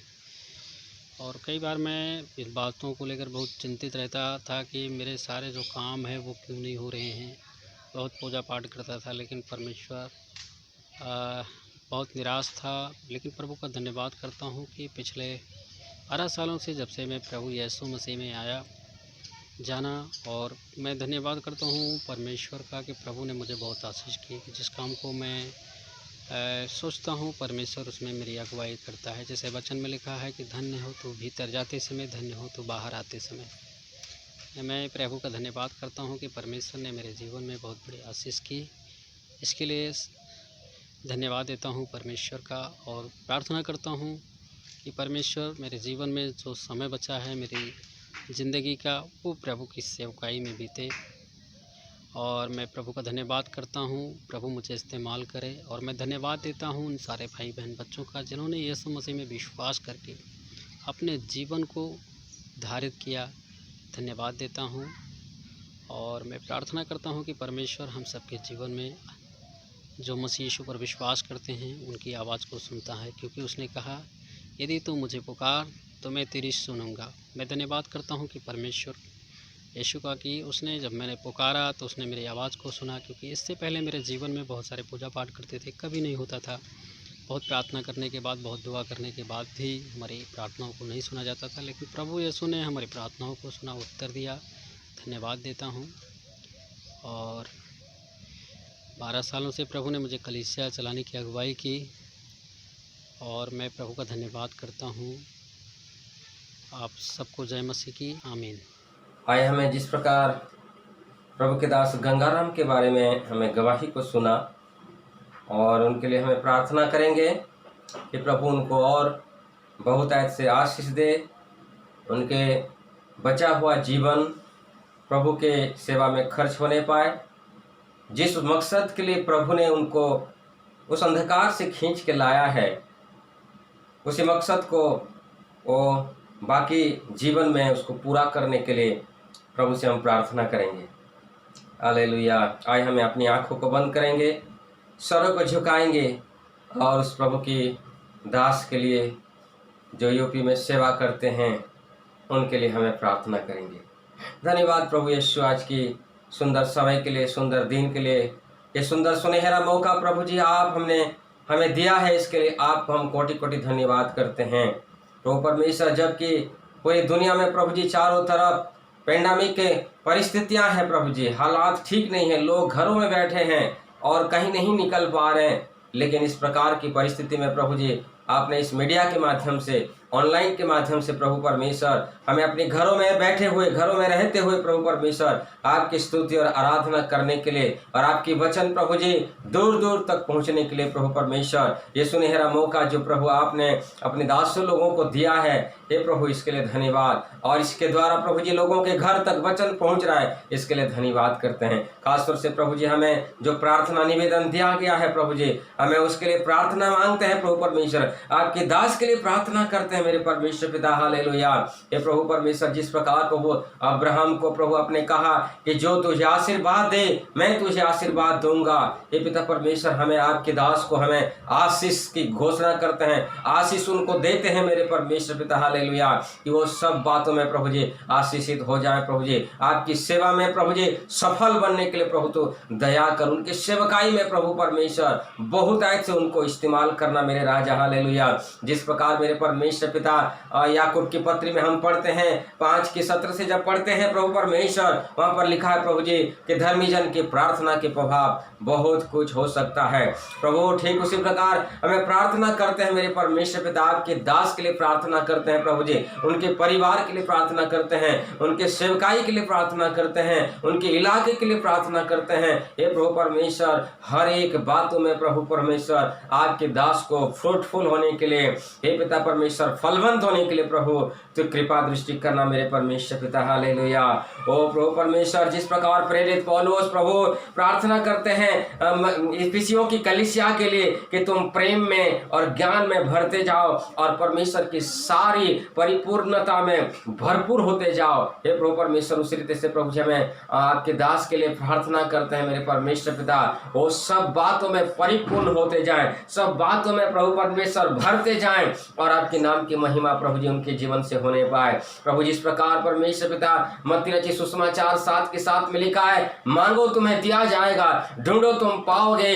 और कई बार मैं इस बातों को लेकर बहुत चिंतित रहता था कि मेरे सारे जो काम हैं वो क्यों नहीं हो रहे हैं। बहुत पूजा पाठ करता था, लेकिन परमेश्वर बहुत निराश था। लेकिन प्रभु का धन्यवाद करता हूँ कि पिछले 12 सालों से जब से मैं प्रभु यीशु मसीह में आया जाना, और मैं धन्यवाद करता हूँ परमेश्वर का कि प्रभु ने मुझे बहुत आशीष की कि जिस काम को मैं सोचता हूँ परमेश्वर उसमें मेरी अगुवाई करता है। जैसे वचन में लिखा है कि धन्य हो तो भीतर जाते समय, धन्य हो तो बाहर आते समय। मैं प्रभु का धन्यवाद करता हूँ कि परमेश्वर ने मेरे जीवन में बहुत बड़ी आशीष की। इसके लिए धन्यवाद देता हूँ परमेश्वर का, और प्रार्थना करता हूँ कि परमेश्वर मेरे जीवन में जो समय बचा है मेरी ज़िंदगी का, वो प्रभु की सेवकाई में बीते। और मैं प्रभु का धन्यवाद करता हूँ, प्रभु मुझे इस्तेमाल करे। और मैं धन्यवाद देता हूँ उन सारे भाई बहन बच्चों का जिन्होंने यीशु मसीह में विश्वास करके अपने जीवन को धारित किया। धन्यवाद देता हूँ। और मैं प्रार्थना करता हूँ कि परमेश्वर हम सबके जीवन में जो मसीह यीशु पर विश्वास करते हैं उनकी आवाज़ को सुनता है, क्योंकि उसने कहा यदि तू मुझे पुकार तो मैं तेरी सुनूंगा। मैं धन्यवाद करता हूँ कि परमेश्वर यीशु का कि उसने जब मैंने पुकारा तो उसने मेरी आवाज़ को सुना, क्योंकि इससे पहले मेरे जीवन में बहुत सारे पूजा पाठ करते थे, कभी नहीं होता था। बहुत प्रार्थना करने के बाद, बहुत दुआ करने के बाद भी हमारी प्रार्थनाओं को नहीं सुना जाता था, लेकिन प्रभु यीशु ने हमारी प्रार्थनाओं को सुना, उत्तर दिया। धन्यवाद देता हूँ। और 12 सालों से प्रभु ने मुझे कलीसिया चलाने की अगुवाई की, और मैं प्रभु का धन्यवाद करता हूँ। आप सबको जय मसीह की। आमीन। आए हमें जिस प्रकार प्रभु के दास गंगाराम के बारे में हमें गवाही को सुना, और उनके लिए हमें प्रार्थना करेंगे कि प्रभु उनको और बहुत ऐसे आशीष दे। उनके बचा हुआ जीवन प्रभु के सेवा में खर्च होने पाए। जिस मकसद के लिए प्रभु ने उनको उस अंधकार से खींच के लाया है, उसी मकसद को वो बाकी जीवन में उसको पूरा करने के लिए प्रभु से हम प्रार्थना करेंगे। हालेलुया। आए हमें अपनी आंखों को बंद करेंगे, सरों को झुकाएंगे, और उस प्रभु की दास के लिए जो यूपी में सेवा करते हैं उनके लिए हमें प्रार्थना करेंगे। धन्यवाद प्रभु यीशु, आज की सुंदर समय के लिए, सुंदर दिन के लिए, ये सुंदर सुनहरा मौका प्रभु जी आप हमें दिया है, इसके लिए आप हम कोटि कोटि धन्यवाद करते हैं प्रभु परमेश्वर। जबकि पूरी दुनिया में प्रभु जी चारों तरफ पेंडेमिक के परिस्थितियां हैं प्रभु जी, हालात ठीक नहीं है, लोग घरों में बैठे हैं और कहीं नहीं निकल पा रहे हैं, लेकिन इस प्रकार की परिस्थिति में प्रभु जी आपने इस मीडिया के माध्यम से ऑनलाइन के माध्यम से प्रभु परमेश्वर हमें अपने घरों में बैठे हुए, घरों में रहते हुए प्रभु परमेश्वर आपकी स्तुति और आराधना करने के लिए और आपकी वचन प्रभु जी दूर दूर तक पहुंचने के लिए प्रभु परमेश्वर ये सुनहरा मौका जो प्रभु आपने अपने दासों लोगों को दिया है, हे प्रभु इसके लिए धन्यवाद। और इसके द्वारा प्रभु जी लोगों के घर तक वचन पहुंच रहा है, इसके लिए धन्यवाद करते हैं। खासतौर से प्रभु जी हमें जो प्रार्थना निवेदन दिया गया है प्रभु जी, हमें उसके लिए प्रार्थना मांगते हैं प्रभु परमेश्वर, आपके दास के लिए प्रार्थना करते हैं मेरे परमेश्वर पिता। हालेलुया। हे प्रभु परमेश्वर, जिस प्रकार प्रभु अब्राहम को प्रभु आपने कहा कि जो तुझे आशीर्वाद दे मैं तुझे आशीर्वाद दूंगा, हे पिता परमेश्वर हमें आपके दास को हमें आशीष की घोषणा करते हैं, आशीष उनको देते हैं मेरे परमेश्वर पिता। हालेलुया। कि वो सब बातों में प्रभु जी आशीषित हो जाए प्रभु जी, आपकी सेवा में प्रभु जी सफल बनने के लिए प्रभु तो दया कर, उनकी सेवकाई में प्रभु परमेश्वर बहुत ऐसे उनको इस्तेमाल करना मेरे राजा। हालेलुया। जिस प्रकार मेरे परमेश्वर पिता याकूब की पत्री में हम पढ़ते हैं 5:17 से जब पढ़ते हैं प्रभु परमेश्वर, वहां पर लिखा है प्रभु जी कि धर्मी जन की प्रार्थना के प्रभाव बहुत कुछ हो सकता है। प्रभु ठीक उसी प्रकार हमें प्रार्थना करते हैं मेरे परमेश्वर पिता, आपके दास के लिए प्रार्थना करते हैं प्रभु जी, उनके परिवार के लिए प्रार्थना करते हैं, उनके सेवकाई के लिए प्रार्थना करते हैं, उनके इलाके के लिए प्रार्थना करते हैं। हे प्रभु परमेश्वर हर एक बातों में प्रभु परमेश्वर आपके दास को फ्रूटफुल होने के लिए, हे पिता परमेश्वर फलवंत होने के लिए प्रभु तो कृपा दृष्टि करना मेरे परमेश्वर पिता। हालेलुया। ओ प्रभु परमेश्वर, जिस प्रकार प्रेरित पौलुस प्रभु प्रार्थना करते हैं इफिसियों की कलीसिया के लिए कि तुम प्रेम में और ज्ञान में भरते जाओ और परमेश्वर की सारी परिपूर्णता में भरपूर होते जाओ। हे प्रभु परमेश्वर, उसी रीति से प्रभु जी हमें आपके दास के लिए प्रार्थना करते हैं मेरे परमेश्वर पिता, वो सब बातों में परिपूर्ण होते जाएं, सब बातों में प्रभु परमेश्वर भरते जाएं और आपके नाम की महिमा प्रभु जी उनके जीवन से होने पाए। प्रभु जिस प्रकार परमेश्वर पिता मत्ती रचित सुसमाचार 7:7 में लिखा है, मांगो तुम्हें दिया जाएगा, ढूंढो तुम पाओगे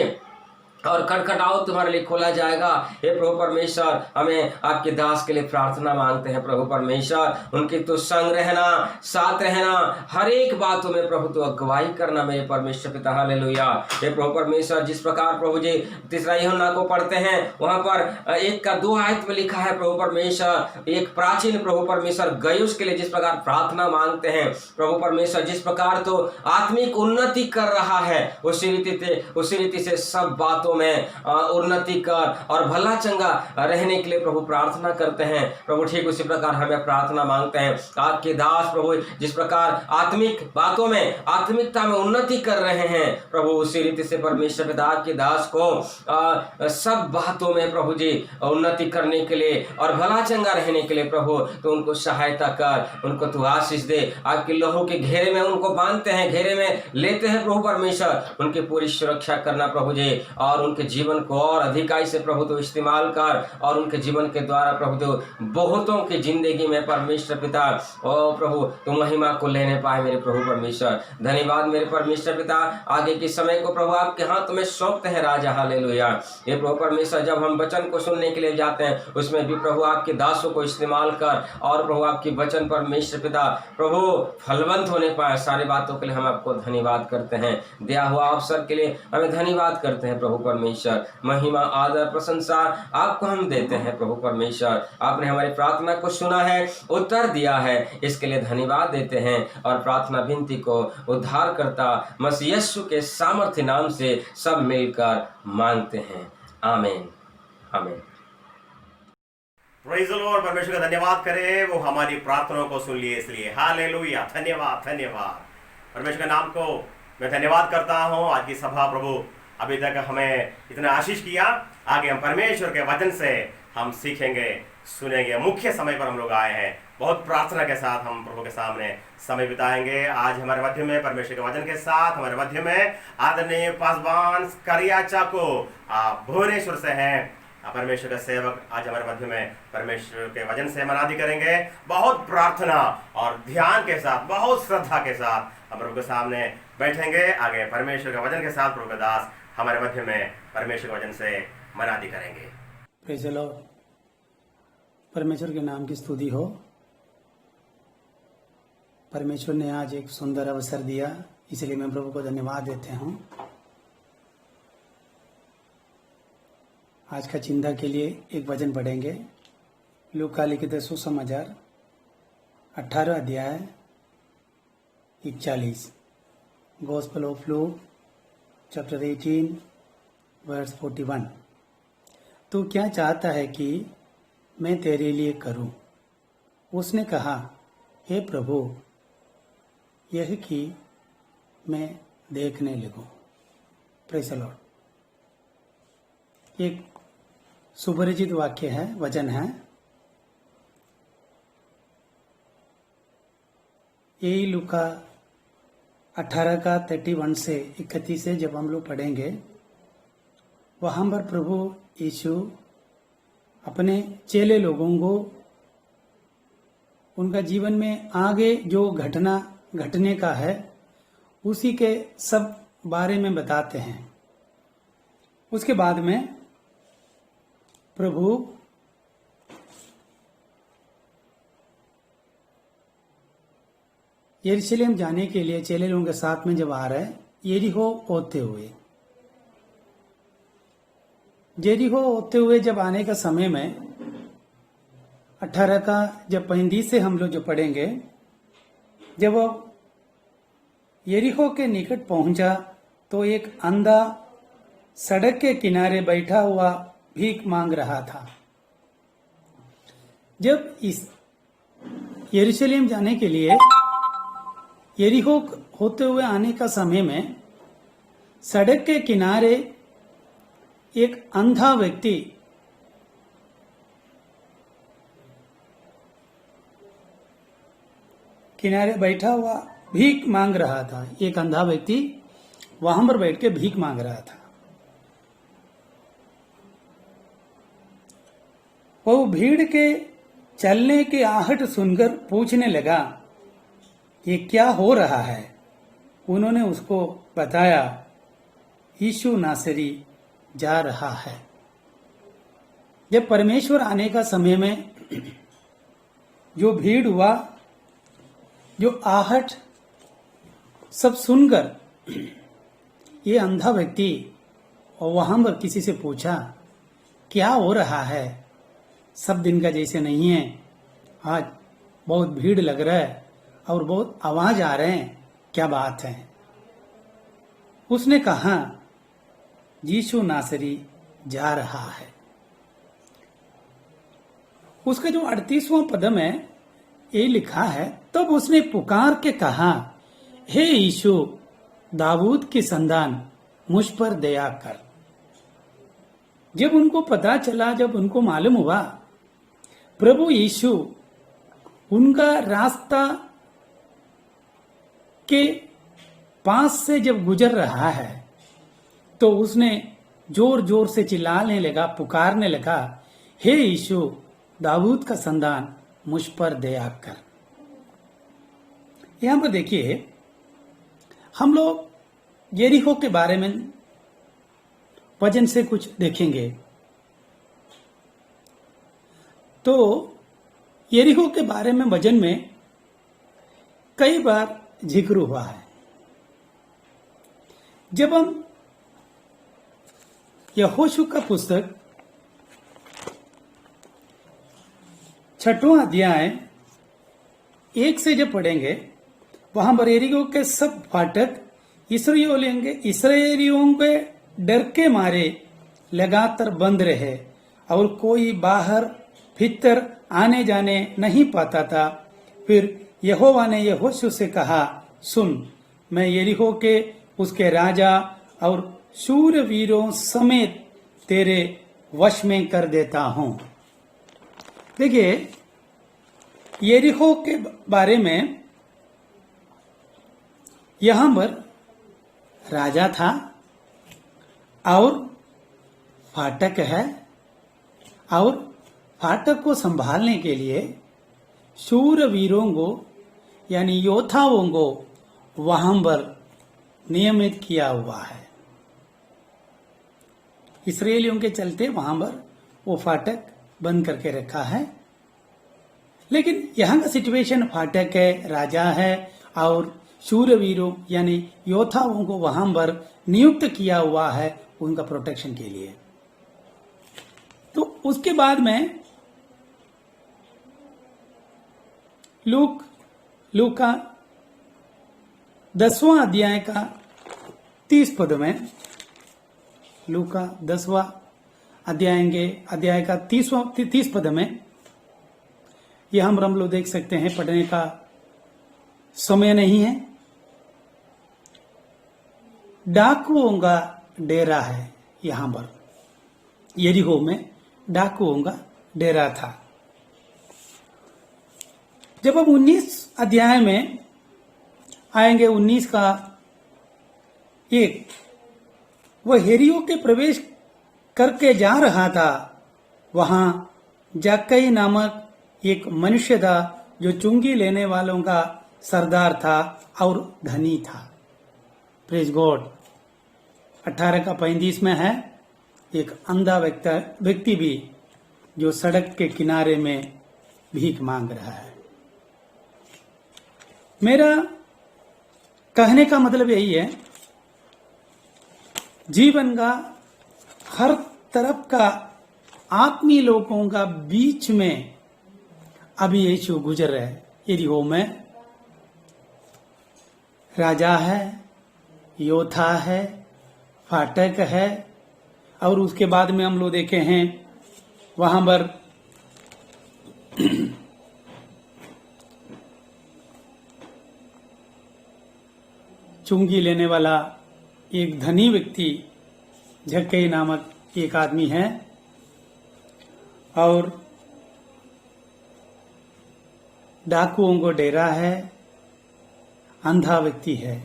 और खटखटाओ तुम्हारे लिए खोला जाएगा। हे प्रभु परमेश्वर, हमें आपके दास के लिए प्रार्थना मांगते हैं प्रभु परमेश्वर, उनके तो संग रहना, साथ रहना, हर एक बातों में प्रभु तो अगुवाई करना मेरे परमेश्वर पिता। हालेलुया। हे प्रभु परमेश्वर, जिस प्रकार प्रभु जी 3 यूहन्ना को पढ़ते हैं वहां पर 1-2 आयत में लिखा है प्रभु परमेश्वर, एक प्राचीन प्रभु परमेश्वर गयुस के लिए जिस प्रकार प्रार्थना मांगते हैं प्रभु परमेश्वर, जिस प्रकार तो आत्मिक उन्नति कर रहा है उसी रीति से सब बातों में उन्नति कर और भला चंगा रहने के लिए प्रभु प्रार्थना करते हैं। प्रभु ठीक उसी प्रकार हमें प्रार्थना मांगते हैं आपके दास प्रभु जिस प्रकार आत्मिक बातों में आत्मिकता में उन्नति कर रहे हैं प्रभु, उसी रीति से परमेश्वर पिता के दास को सब बातों में प्रभु जी उन्नति करने के लिए और भला चंगा रहने के लिए प्रभु तो उनको सहायता कर, उनको तू आशीष दे, आपके लोहों के घेरे में उनको बांधते हैं, घेरे में लेते हैं प्रभु परमेश्वर, उनकी पूरी सुरक्षा करना प्रभु जी और उनके जीवन को और अधिकाई से प्रभु तो इस्तेमाल कर और उनके जीवन के द्वारा प्रभु तो बहुतों की जिंदगी में परमेश्वर पिता ओ प्रभु तो महिमा को लेने पाए मेरे प्रभु परमेश्वर। धन्यवाद मेरे परमेश्वर पिता, आगे के समय को प्रभु आपके हाथ में सौंपते हैं राजा। हालेलुया। ये प्रभु परमेश्वर, जब हम वचन को सुनने के लिए जाते हैं उसमें भी प्रभु आपके दासों को इस्तेमाल कर और प्रभु आपके वचन परमेश्वर पिता प्रभु फलवंत होने पाए। सारी बातों के लिए हम आपको धन्यवाद करते हैं, दिया हुआ अवसर के लिए हमें धन्यवाद करते हैं प्रभु परमेश्वर। महिमा आदर प्रशंसा आपको हम देते हैं प्रभु परमेश्वर, आपने हमारी प्रार्थना को सुना है, उत्तर दिया है, इसके लिए धन्यवाद देते हैं और प्रार्थना विनती को उद्धारकर्ता मसीह यीशु के सामर्थ्य नाम से सब मिलकर मांगते हैं। आमीन आमीन। Praise the Lord. परमेश्वर का धन्यवाद करें, वो हमारी प्रार्थनाओं को सुन लिए इसलिए। हालेलुया। धन्यवाद धन्यवाद। परमेश्वर के नाम को मैं धन्यवाद करता हूँ। आज की सभा प्रभु अभी तक हमें इतना आशीष किया, आगे हम परमेश्वर के वचन से हम सीखेंगे, सुनेंगे। मुख्य समय पर हम लोग आए हैं, बहुत प्रार्थना के साथ हम प्रभु के सामने समय बिताएंगे। आज हमारे मध्य में परमेश्वर के वचन के साथ हमारे मध्य में आदरणीय पासवान करियाचा को भुवनेश्वर से हैं परमेश्वर का सेवक आज हमारे मध्य में परमेश्वर के वचन से मनादी करेंगे। बहुत प्रार्थना और ध्यान के साथ, बहुत श्रद्धा के साथ हम प्रभु के सामने बैठेंगे। आगे परमेश्वर के वचन के साथ प्रभु का दास हमारे मध्य में परमेश्वर के वचन से मनादी करेंगे। Praise the Lord. परमेश्वर के नाम की स्तुति हो। परमेश्वर ने आज एक सुंदर अवसर दिया, इसलिए मैं प्रभु को धन्यवाद देते हूँ। आज का चिंता के लिए एक वचन पढ़ेंगे। लूका लिखित सुसमाचार 18 अध्याय 41। Gospel of Luke chapter 18 verse 41। तू क्या चाहता है कि मैं तेरे लिए करूं? उसने कहा, हे प्रभु, यह कि मैं देखने लगूं। Praise the Lord. एक सुपरिचित वाक्य है, वचन है। यही लूका 18 का 31 से 31 से जब हम लोग पढ़ेंगे, वहां पर प्रभु यीशु अपने चेले लोगों को उनका जीवन में आगे जो घटना घटने का है उसी के सब बारे में बताते हैं। उसके बाद में प्रभु यरूशलेम जाने के लिए चेले लोगों के साथ में जब आ रहे, यरीहो होते हुए जब आने का समय में 18 का जब 35 से हम लोग जो पढ़ेंगे, जब वो यरीहो के निकट पहुंचा तो एक अंधा सड़क के किनारे बैठा हुआ भीख मांग रहा था। जब इस यरूशलेम जाने के लिए यरीहो होते हुए आने का समय में सड़क के किनारे एक अंधा व्यक्ति किनारे बैठा हुआ भीख मांग रहा था। एक अंधा व्यक्ति वहां पर बैठ के भीख मांग रहा था। वो भीड़ के चलने की आहट सुनकर पूछने लगा, ये क्या हो रहा है? उन्होंने उसको बताया, यीशु नासरी जा रहा है। जब परमेश्वर आने का समय में जो भीड़ हुआ, जो आहट सब सुनकर ये अंधा व्यक्ति और वहां पर किसी से पूछा, क्या हो रहा है? सब दिन का जैसे नहीं है, आज बहुत भीड़ लग रहा है और बहुत आवाज आ रहे हैं, क्या बात है? उसने कहा, यीशु नासरी जा रहा है। उसका जो 38वां पद है ये लिखा है, तब उसने पुकार के कहा, हे यीशु, दाऊद की संतान, मुझ पर दया कर। जब उनको पता चला, जब उनको मालूम हुआ प्रभु यीशु उनका रास्ता के पास से जब गुजर रहा है, तो उसने जोर जोर से चिल्लाने लगा, पुकारने लगा, हे यीशु, दाऊद का संतान, मुझ पर दया कर। यहां पर देखिए, हम लोग यरीहो के बारे में वचन से कुछ देखेंगे। तो यरीहो के बारे में वचन में कई बार जिक्र हुआ है। जब हम यहोशू का पुस्तक 6वां अध्याय 1 से जब पढ़ेंगे, वहां पर यरीहो के सब फाटक इसराइलियों के डर के मारे लगातार बंद रहे और कोई बाहर भीतर आने जाने नहीं पाता था। फिर यहोवा ने यहोशू से कहा, सुन, मैं यरीहो के उसके राजा और शूरवीरों समेत तेरे वश में कर देता हूं। देखिए, यरीहो के बारे में यहां पर राजा था और फाटक है, और फाटक को संभालने के लिए शूरवीरों को यानी योद्धाओं को वहां पर नियमित किया हुआ है। इसराइलियों के चलते वहां पर वो फाटक बंद करके रखा है। लेकिन यहां का सिचुएशन फाटक है, राजा है और शूरवीरों यानी योद्धाओं को वहां पर नियुक्त किया हुआ है उनका प्रोटेक्शन के लिए। तो उसके बाद में लूका 10वां अध्याय का 30 पद में, लूका 10वां अध्याय का 30 पद में, यह हम लोग देख सकते हैं, पढ़ने का समय नहीं है। डाकुओं का डेरा है यहां पर, यरीहो में डाकुओं का डेरा था। जब हम 19 अध्याय में आएंगे, 19 का 1, वह हेरियो के प्रवेश करके जा रहा था। वहां जाकई नामक एक मनुष्य था जो चुंगी लेने वालों का सरदार था और धनी था। Praise God. 18 का 35 में है, एक अंधा व्यक्ति भी जो सड़क के किनारे में भीख मांग रहा है। मेरा कहने का मतलब यही है, जीवन का हर तरफ का आत्मीय लोगों का बीच में अभी यीशु गुजर रहे हैं। यरीहो में राजा है, योद्धा है, फाटक है, और उसके बाद में हम लोग देखे हैं वहां पर चुंगी लेने वाला एक धनी व्यक्ति झक्कई नामक एक आदमी है, और डाकुओं को डेरा है, अंधा व्यक्ति है,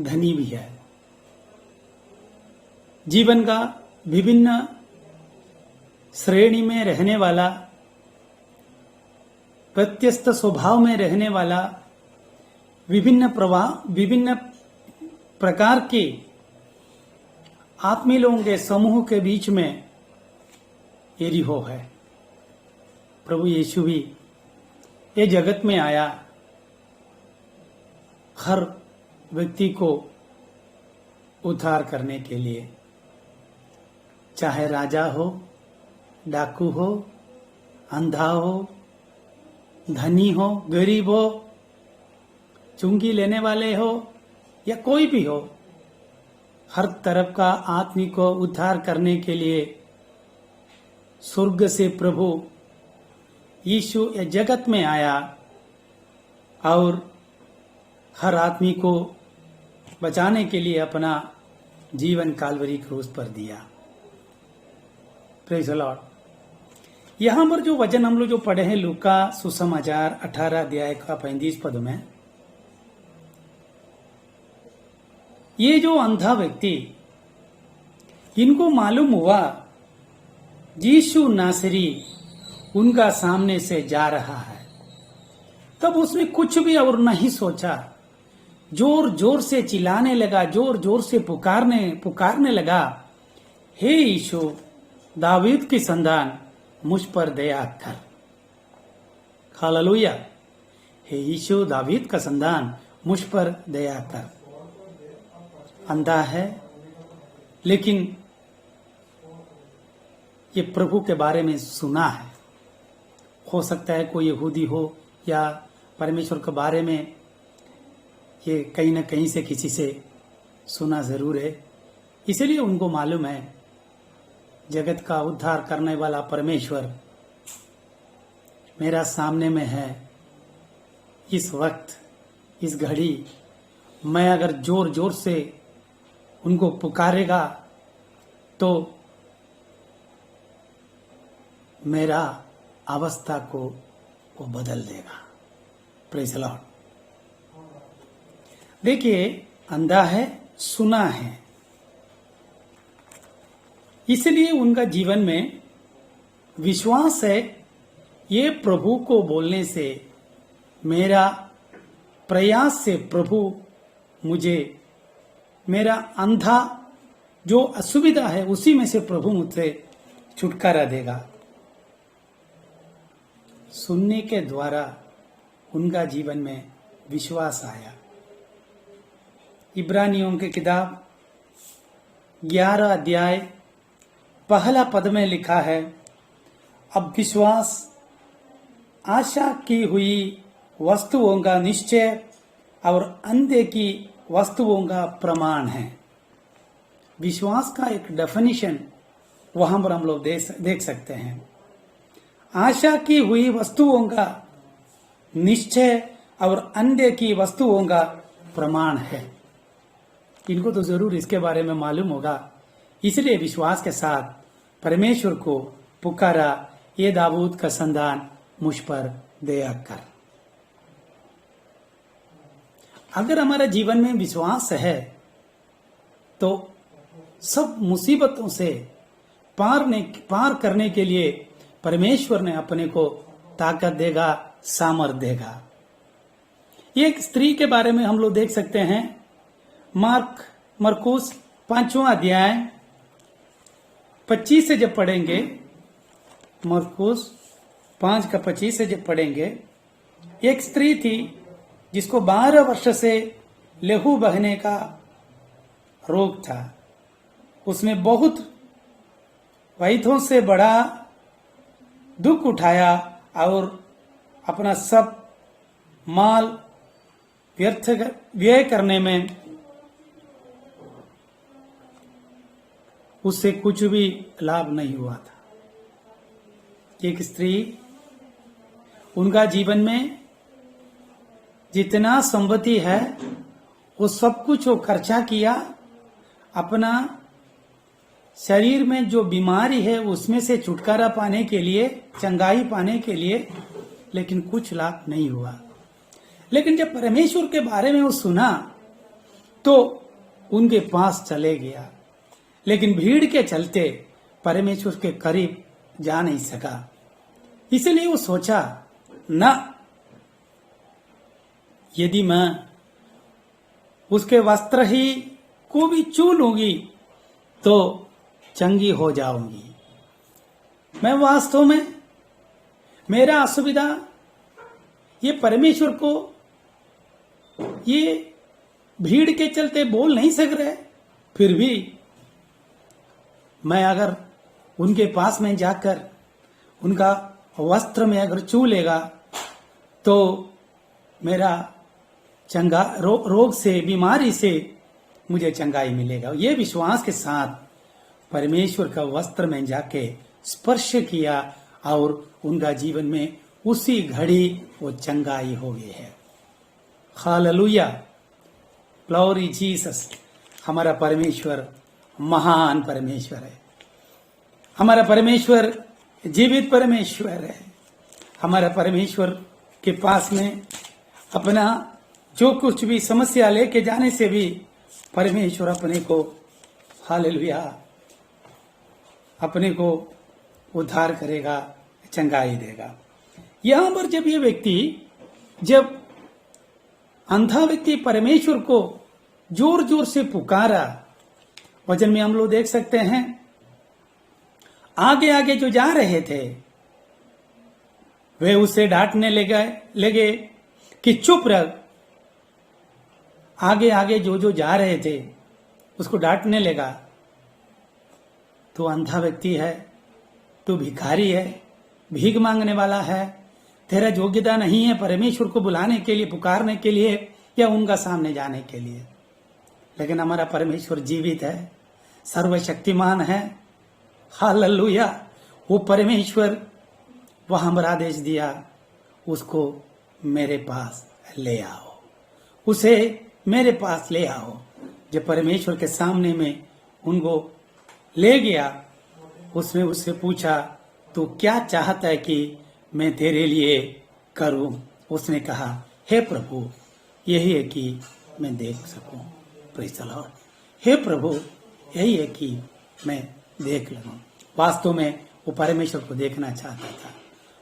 धनी भी है। जीवन का विभिन्न श्रेणी में रहने वाला, व्यत्यस्त स्वभाव में रहने वाला, विभिन्न प्रकार के आत्मीय लोगों के समूह के बीच में यरीहो है। प्रभु यीशु भी ये जगत में आया हर व्यक्ति को उद्धार करने के लिए, चाहे राजा हो, डाकू हो, अंधा हो, धनी हो, गरीब हो, चुंगी लेने वाले हो, या कोई भी हो, हर तरफ का आदमी को उद्धार करने के लिए स्वर्ग से प्रभु यीशु ये जगत में आया और हर आदमी को बचाने के लिए अपना जीवन कालवरी क्रूस पर दिया। Praise the Lord. यहां पर जो वचन हम लोग जो पढ़े हैं लूका सुसमाचार 18 अध्याय का 35 पद में, ये जो अंधा व्यक्ति, इनको मालूम हुआ यीशु नासरी उनका सामने से जा रहा है, तब उसने कुछ भी और नहीं सोचा, जोर जोर से चिल्लाने लगा, जोर जोर से पुकारने लगा, हे यीशु दावीद की संतान मुझ पर दया कर। हालेलुया। हे यीशु दावीद का संतान मुझ पर दया कर। अंधा है, लेकिन ये प्रभु के बारे में सुना है। हो सकता है कोई यहूदी हो या परमेश्वर के बारे में ये कहीं न कहीं से किसी से सुना जरूर है, इसलिए उनको मालूम है जगत का उद्धार करने वाला परमेश्वर मेरा सामने में है। इस वक्त, इस घड़ी मैं अगर जोर जोर से उनको पुकारेगा तो मेरा अवस्था को वो बदल देगा। Praise the Lord. देखिए, अंधा है, सुना है, इसलिए उनका जीवन में विश्वास है, ये प्रभु को बोलने से, मेरा प्रयास से प्रभु मुझे मेरा अंधा जो असुविधा है उसी में से प्रभु मुझसे छुटकारा देगा। सुनने के द्वारा उनका जीवन में विश्वास आया। इब्रानियों की किताब 11 अध्याय पहला पद में लिखा है, अब विश्वास आशा की हुई वस्तुओं का निश्चय और अंधे की वस्तुओं का प्रमाण है। विश्वास का एक डेफिनेशन वहां पर हम लोग देख सकते हैं। आशा की हुई वस्तुओं का निश्चय और अंधे की वस्तुओं का प्रमाण है। इनको तो जरूर इसके बारे में मालूम होगा, इसलिए विश्वास के साथ परमेश्वर को पुकारा, ये दाऊद का संतान मुझ पर दया कर। अगर हमारा जीवन में विश्वास है तो सब मुसीबतों से पार करने के लिए परमेश्वर ने अपने को ताकत देगा, सामर्थ देगा। एक स्त्री के बारे में हम लोग देख सकते हैं। मरकुस 5वां अध्याय 25 से जब पढ़ेंगे, मरकुस 5:25 से जब पढ़ेंगे, एक स्त्री थी जिसको 12 वर्ष से लहू बहने का रोग था। उसने बहुत वैद्यों से बड़ा दुख उठाया और अपना सब माल व्यय करने में उससे कुछ भी लाभ नहीं हुआ था। एक स्त्री, उनका जीवन में जितना संपत्ति है वो सब कुछ वो खर्चा किया, अपना शरीर में जो बीमारी है उसमें से छुटकारा पाने के लिए, चंगाई पाने के लिए, लेकिन कुछ लाभ नहीं हुआ। लेकिन जब परमेश्वर के बारे में वो सुना तो उनके पास चले गया, लेकिन भीड़ के चलते परमेश्वर के करीब जा नहीं सका। इसलिए वो सोचा, ना, यदि मैं उसके वस्त्र ही को भी छू लूंगी तो चंगी हो जाऊंगी। मैं वास्तव में मेरा असुविधा ये परमेश्वर को ये भीड़ के चलते बोल नहीं सक रहे, फिर भी मैं अगर उनके पास में जाकर उनका वस्त्र में अगर छू लेगा तो मेरा चंगा रोग से, बीमारी से मुझे चंगाई मिलेगा। ये विश्वास के साथ परमेश्वर का वस्त्र में जाके स्पर्श किया और उनका जीवन में उसी घड़ी वो चंगाई हो गई है। Hallelujah, glory Jesus. हमारा परमेश्वर महान परमेश्वर है। हमारा परमेश्वर जीवित परमेश्वर है। हमारा परमेश्वर के पास में अपना जो कुछ भी समस्या लेके जाने से भी परमेश्वर अपने को, हालेलुया, अपने को उद्धार करेगा, चंगाई देगा। यहां पर जब ये व्यक्ति, जब अंधा व्यक्ति परमेश्वर को जोर जोर से पुकारा, वचन में हम लोग देख सकते हैं, आगे आगे जो जा रहे थे वे उसे डांटने लगे कि चुप रह। आगे आगे जो जा रहे थे उसको डांटने लगा, तू अंधा व्यक्ति है, तू भिखारी है, भीख मांगने वाला है, तेरा योग्यता नहीं है परमेश्वर को बुलाने के लिए, पुकारने के लिए या उनका सामने जाने के लिए। लेकिन हमारा परमेश्वर जीवित है, सर्वशक्तिमान है। हालेलुया। वो परमेश्वर वहां पर आदेश दिया, उसको मेरे पास ले आओ, उसे मेरे पास ले आओ। जब परमेश्वर के सामने में उनको ले गया, उसने उससे पूछा, तू क्या चाहता है कि मैं तेरे लिए करूं? उसने कहा, हे प्रभु, यही है कि मैं देख सकूं। Praise the Lord. हे प्रभु, यही है कि मैं देख लूं। वास्तव में वो परमेश्वर को देखना चाहता था।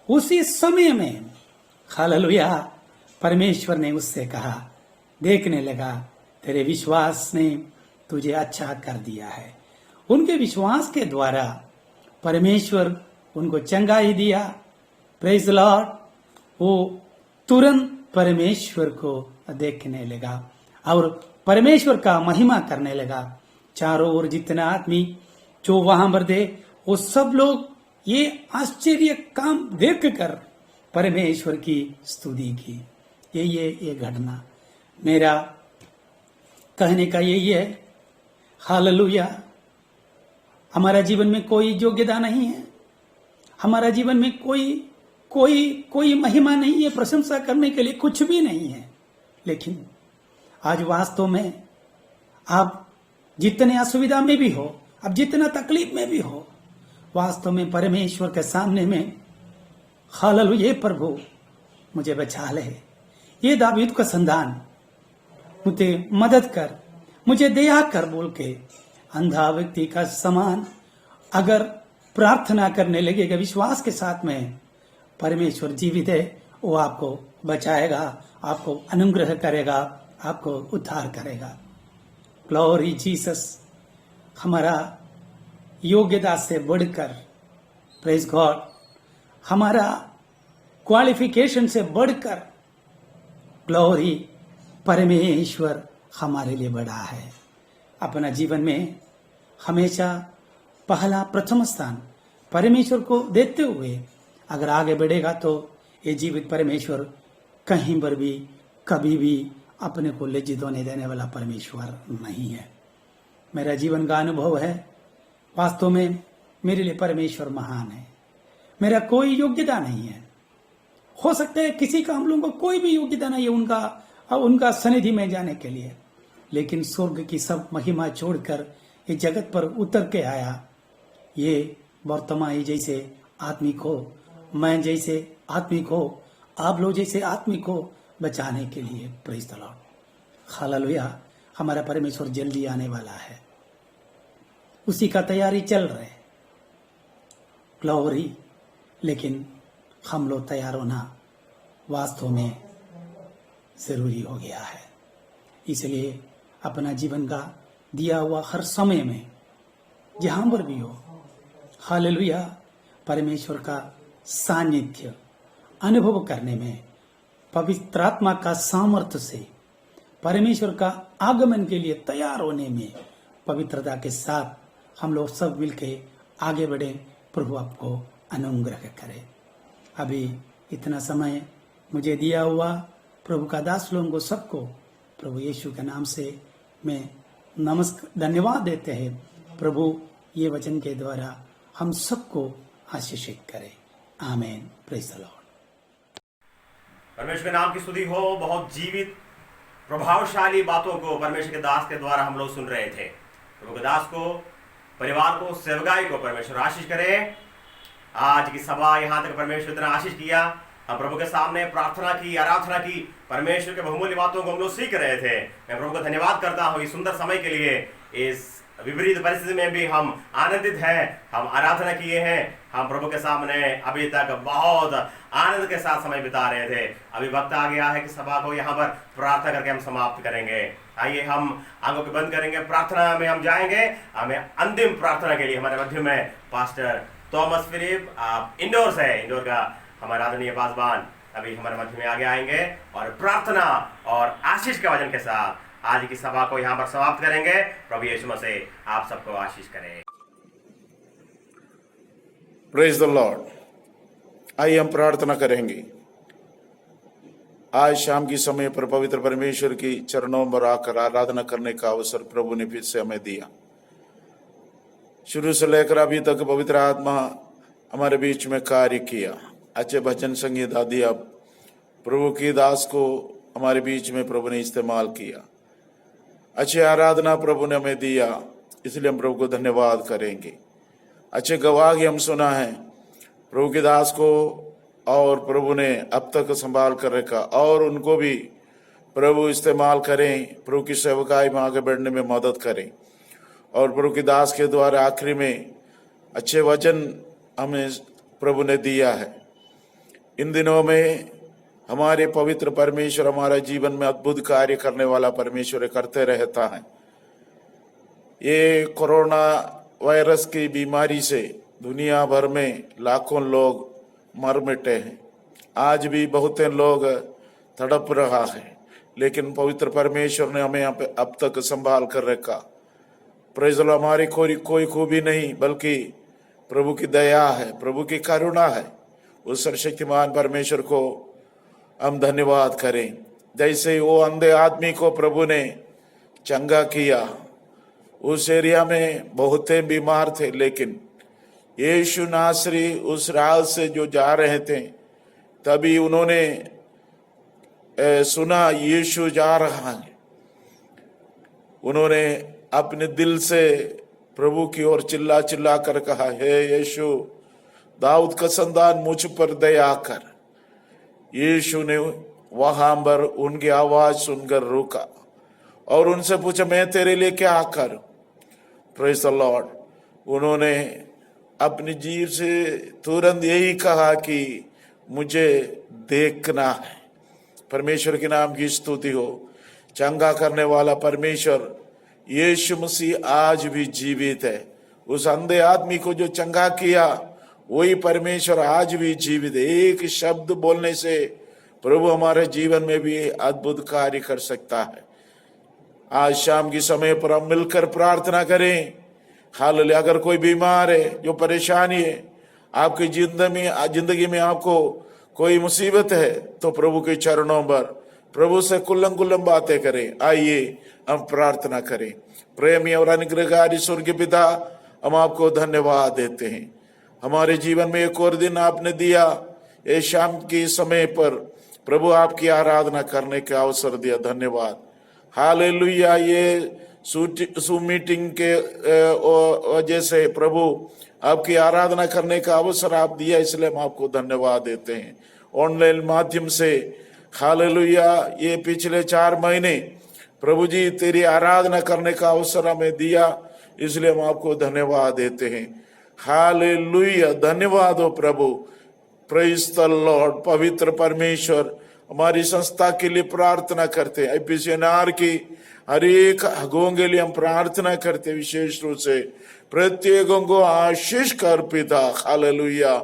उसी समय में, हालेलुया, परमेश्वर ने उससे कहा, देखने लगा, तेरे विश्वास ने तुझे अच्छा कर दिया है। उनके विश्वास के द्वारा परमेश्वर उनको चंगाई दिया। Praise the Lord. वो तुरंत परमेश्वर को देखने लगा और परमेश्वर का महिमा करने लगा। चारों ओर जितना आदमी जो वहां पर थे, वो सब लोग ये आश्चर्य काम देखकर परमेश्वर की स्तुति की। यही है ये घटना। मेरा कहने का यही है, हालेलुया। हमारा जीवन में कोई योग्यता नहीं है, हमारा जीवन में कोई महिमा नहीं है, प्रशंसा करने के लिए कुछ भी नहीं है। लेकिन आज वास्तव में आप जितने असुविधा में भी हो, अब जितना तकलीफ में भी हो, वास्तव में परमेश्वर के सामने में हालेलुया, प्रभु मुझे बचा ले, ये दावीद का संतान मुझे मदद कर, मुझे दया कर बोल के अंधा व्यक्ति का समान अगर प्रार्थना करने लगेगा विश्वास के साथ में, परमेश्वर जीवित है, वो आपको बचाएगा, आपको अनुग्रह करेगा, आपको उद्धार करेगा। Glory Jesus. हमारा योग्यता से बढ़कर, प्रेज गॉड, हमारा क्वालिफिकेशन से बढ़कर ग्लोरी परमेश्वर हमारे लिए बड़ा है। अपना जीवन में हमेशा पहला प्रथम स्थान परमेश्वर को देते हुए अगर आगे बढ़ेगा तो ये जीवित परमेश्वर कहीं पर भी कभी भी अपने को लज्जित होने देने वाला परमेश्वर नहीं है। मेरा जीवन का अनुभव है, वास्तव में मेरे लिए परमेश्वर महान है। मेरा कोई योग्यता नहीं है, हो सकता है किसी का, हम लोगों को कोई भी योग्यता नहीं है उनका सनिधि में जाने के लिए, लेकिन स्वर्ग की सब महिमा छोड़कर ये जगत पर उतर के आया। ये वर्तमान जैसे आत्मिक हो, मैं जैसे आत्मिक हो, आप लोग जैसे आत्मिक हो, बचाने के लिए। Praise the Lord. हालेलुया। हमारा परमेश्वर जल्दी आने वाला है, उसी का तैयारी चल रहा है। ग्लोरी। लेकिन हम लोग तैयार होना वास्तव में जरूरी हो गया है। इसलिए अपना जीवन का दिया हुआ हर समय में जहां पर भी हो, हालेलुया, परमेश्वर का सानिध्य अनुभव करने में, पवित्र आत्मा का सामर्थ्य से परमेश्वर का आगमन के लिए तैयार होने में पवित्रता के साथ हम लोग सब मिलके आगे बढ़े। प्रभु आपको अनुग्रह करे। अभी इतना समय मुझे दिया हुआ प्रभु का दास लोगों को सबको प्रभु यीशु के नाम से मैं धन्यवाद देते हैं। प्रभु ये वचन के द्वारा हम सबको आशीषित करे। आमीन। Praise the Lord. परमेश्वर के नाम की स्तुति हो। बहुत जीवित प्रभावशाली बातों को परमेश्वर के दास के द्वारा हम लोग सुन रहे थे। प्रभु के दास को, परिवार को, सेवकाई को परमेश्वर आशीष करे। आज की सभा यहाँ तक परमेश्वर इतना आशीष किया, हम प्रभु के सामने प्रार्थना की, आराधना की, परमेश्वर के बहुमूल्य बातों को हम लोग सीख रहे थे। मैं प्रभु का धन्यवाद करता हूँ इस सुंदर समय के लिए। इस विपरीत परिस्थिति में भी हम आनंदित हैं, हम आराधना किए हैं, हम प्रभु के सामने अभी तक बहुत आनंद के साथ समय बिता रहे थे। अभी वक्त आ गया है कि सभा को यहाँ पर प्रार्थना करके हम समाप्त करेंगे। आइए हम आंखों को बंद करेंगे, प्रार्थना में हम जाएंगे। हमें अंतिम प्रार्थना के लिए हमारे मध्य में पास्टर थॉमस फिलिप, आप इंदौर से, इंदौर का हमारे आदरणीय पासवान अभी हमारे मध्य में आगे आएंगे और प्रार्थना और आशीष के वचन के साथ आज की सभा को यहाँ पर समाप्त करेंगे। प्रभु यीशु मसीह आप सबको आशीष करे। Praise the Lord. आइए हम प्रार्थना करेंगे। आज शाम की समय पर पवित्र परमेश्वर की चरणों पर आकर आराधना करने का अवसर प्रभु ने फिर से हमें दिया। शुरू से लेकर अभी तक पवित्र आत्मा हमारे बीच में कार्य किया। अच्छे भजन संगीत आदि अब प्रभु की दास को हमारे बीच में प्रभु ने इस्तेमाल किया। अच्छे आराधना प्रभु ने हमें दिया, इसलिए हम प्रभु को धन्यवाद करेंगे। अच्छे गवाही हम सुना है प्रभु के दास को, और प्रभु ने अब तक संभाल कर रखा, और उनको भी प्रभु इस्तेमाल करें, प्रभु की सेवकाई में आगे बढ़ने में मदद करें। और प्रभु के दास के द्वारा आखिरी में अच्छे वचन हमें प्रभु ने दिया है। इन दिनों में हमारे पवित्र परमेश्वर हमारे जीवन में अद्भुत कार्य करने वाला परमेश्वर करते रहता है। ये कोरोना वायरस की बीमारी से दुनिया भर में लाखों लोग मर मिटे हैं। आज भी बहुत लोग तड़प रहा है, लेकिन पवित्र परमेश्वर ने हमें अब तक संभाल कर रखा। Praise the Lord. हमारी कोई खूबी नहीं, बल्कि प्रभु की दया है, प्रभु की करुणा है। उस सर्वशक्तिमान परमेश्वर को हम धन्यवाद करें। जैसे वो अंधे आदमी को प्रभु ने चंगा किया, उस एरिया में बहुते बीमार थे, लेकिन यीशु नासरी उस राह से जो जा रहे थे, तभी उन्होंने सुना यीशु जा रहा है। उन्होंने अपने दिल से प्रभु की ओर चिल्ला चिल्ला कर कहा, हे यीशु दाऊद का संतान मुझ पर दया कर। यीशु ने वहां पर उनकी आवाज सुनकर रुका और उनसे पूछा, मैं तेरे लिए क्या करूं? Praise the Lord. उन्होंने अपनी जीभ से तुरंत यही कहा कि मुझे देखना है। परमेश्वर के नाम की स्तुति हो। चंगा करने वाला परमेश्वर यीशु मसीह आज भी जीवित है। उस अंधे आदमी को जो चंगा किया, वही परमेश्वर आज भी जीवित है। एक शब्द बोलने से प्रभु हमारे जीवन में भी अद्भुत कार्य कर सकता है। आज शाम के समय पर हम मिलकर प्रार्थना करें। हालेलुया। अगर कोई बीमार है, जो परेशानी है, आपकी जिंदगी में आपको कोई मुसीबत है, तो प्रभु के चरणों पर प्रभु से कुल्लम बातें करें। आइए हम प्रार्थना करें। प्रेमी और अनुग्रहकारी स्वर्गीय पिता, हम आपको धन्यवाद देते हैं। हमारे जीवन में एक और दिन आपने दिया, ये शाम के समय पर प्रभु आपकी आराधना करने का अवसर दिया। धन्यवाद। हालेलुया। ये मीटिंग के वजह से प्रभु आपकी आराधना करने का अवसर आप दिया, इसलिए हम आपको धन्यवाद देते हैं। ऑनलाइन माध्यम से हालेलुया, ये पिछले 4 महीने प्रभु जी तेरी आराधना करने का अवसर हमें दिया, इसलिए हम आपको धन्यवाद देते हैं। हालेलुया। धन्यवाद हो प्रभु। Praise the Lord. पवित्र परमेश्वर, हमारी संस्था के लिए प्रार्थना करते हैं। एपीसीएनआर की हर एक हगों के लिए हम प्रार्थना करते, विशेष रूप से प्रत्येकों को आशीष कर पिता। हालेलुया।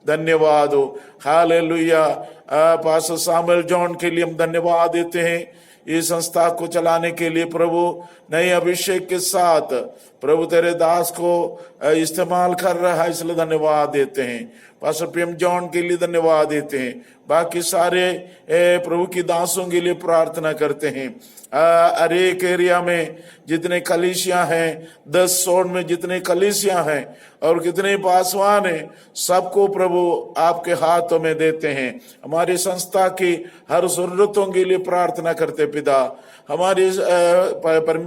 धन्यवाद हो। हालेलुया। पास्टर सामुएल जॉन के लिए हम धन्यवाद देते हैं। इस संस्था को चलाने के लिए प्रभु नए अभिषेक के साथ प्रभु तेरे दास को इस्तेमाल कर रहा है, इसलिए धन्यवाद देते हैं। पास्टर पीएम जॉन के लिए धन्यवाद देते हैं। बाकी सारे प्रभु की दासों के लिए प्रार्थना करते हैं। हर एक एरिया में जितने कलीसिया हैं, 10 सोन में जितने कलीसिया हैं और कितने पासवान हैं, सबको प्रभु आपके हाथों में देते हैं। हमारी संस्था की हर जरूरतों के लिए प्रार्थना करते पिता। हमारे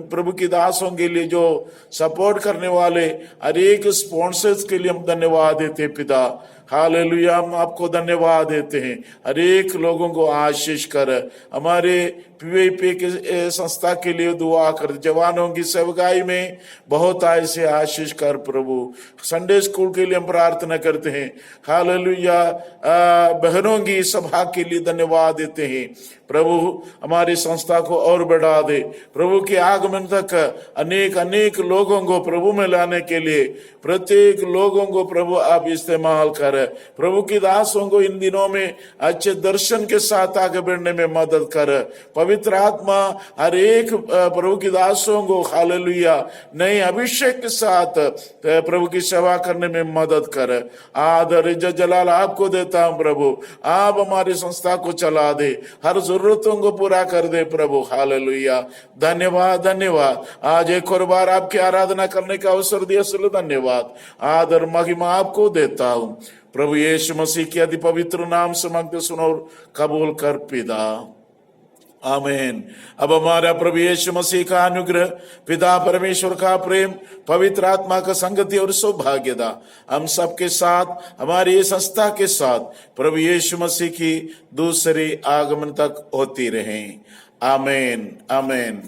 प्रभु की दासों के लिए जो सपोर्ट करने वाले हर एक स्पॉन्सर्स के लिए हम धन्यवाद देते पिता। हालेलुया। हम आपको धन्यवाद देते हैं। हर एक लोगों को आशीष कर। हमारे पीवीपी के संस्था के लिए दुआ कर। जवानों की सेवकाई में बहुत ऐसे आशीष कर प्रभु। संडे स्कूल के लिए हम प्रार्थना करते हैं। हालेलुया। बहनों की सभा के लिए धन्यवाद देते हैं प्रभु। हमारी संस्था को और बढ़ा दे प्रभु के आगमन तक अनेक लोगों को प्रभु में लाने के लिए प्रत्येक लोगों को प्रभु आप इस्तेमाल कर। प्रभु की दासों को इन दिनों में अच्छे दर्शन के साथ आगे बढ़ने में मदद कर। पवित्र आत्मा हर एक प्रभु की दासों को हालेलुया नए अभिषेक के साथ प्रभु की सेवा करने में मदद कर। आदर इज्जत जलाल आपको देता हूं प्रभु। आप हमारी संस्था को चला दे, हर जरूरतों को पूरा कर दे प्रभु। हालेलुया। धन्यवाद। आज एक और बार आपकी आराधना करने का अवसर दिया, इसलिए धन्यवाद। आदर महिमा आपको देता हूं प्रभु यीशु मसीह के अति पवित्र नाम से मांगते सुनो और कबूल कर पिता। आमीन। अब हमारा प्रभु यीशु मसीह का अनुग्रह, पिता परमेश्वर का प्रेम, पवित्र आत्मा का संगति और सौभाग्यता हम सबके साथ, हमारी संस्था के साथ प्रभु यीशु मसीह की दूसरी आगमन तक होती रहे। आमीन।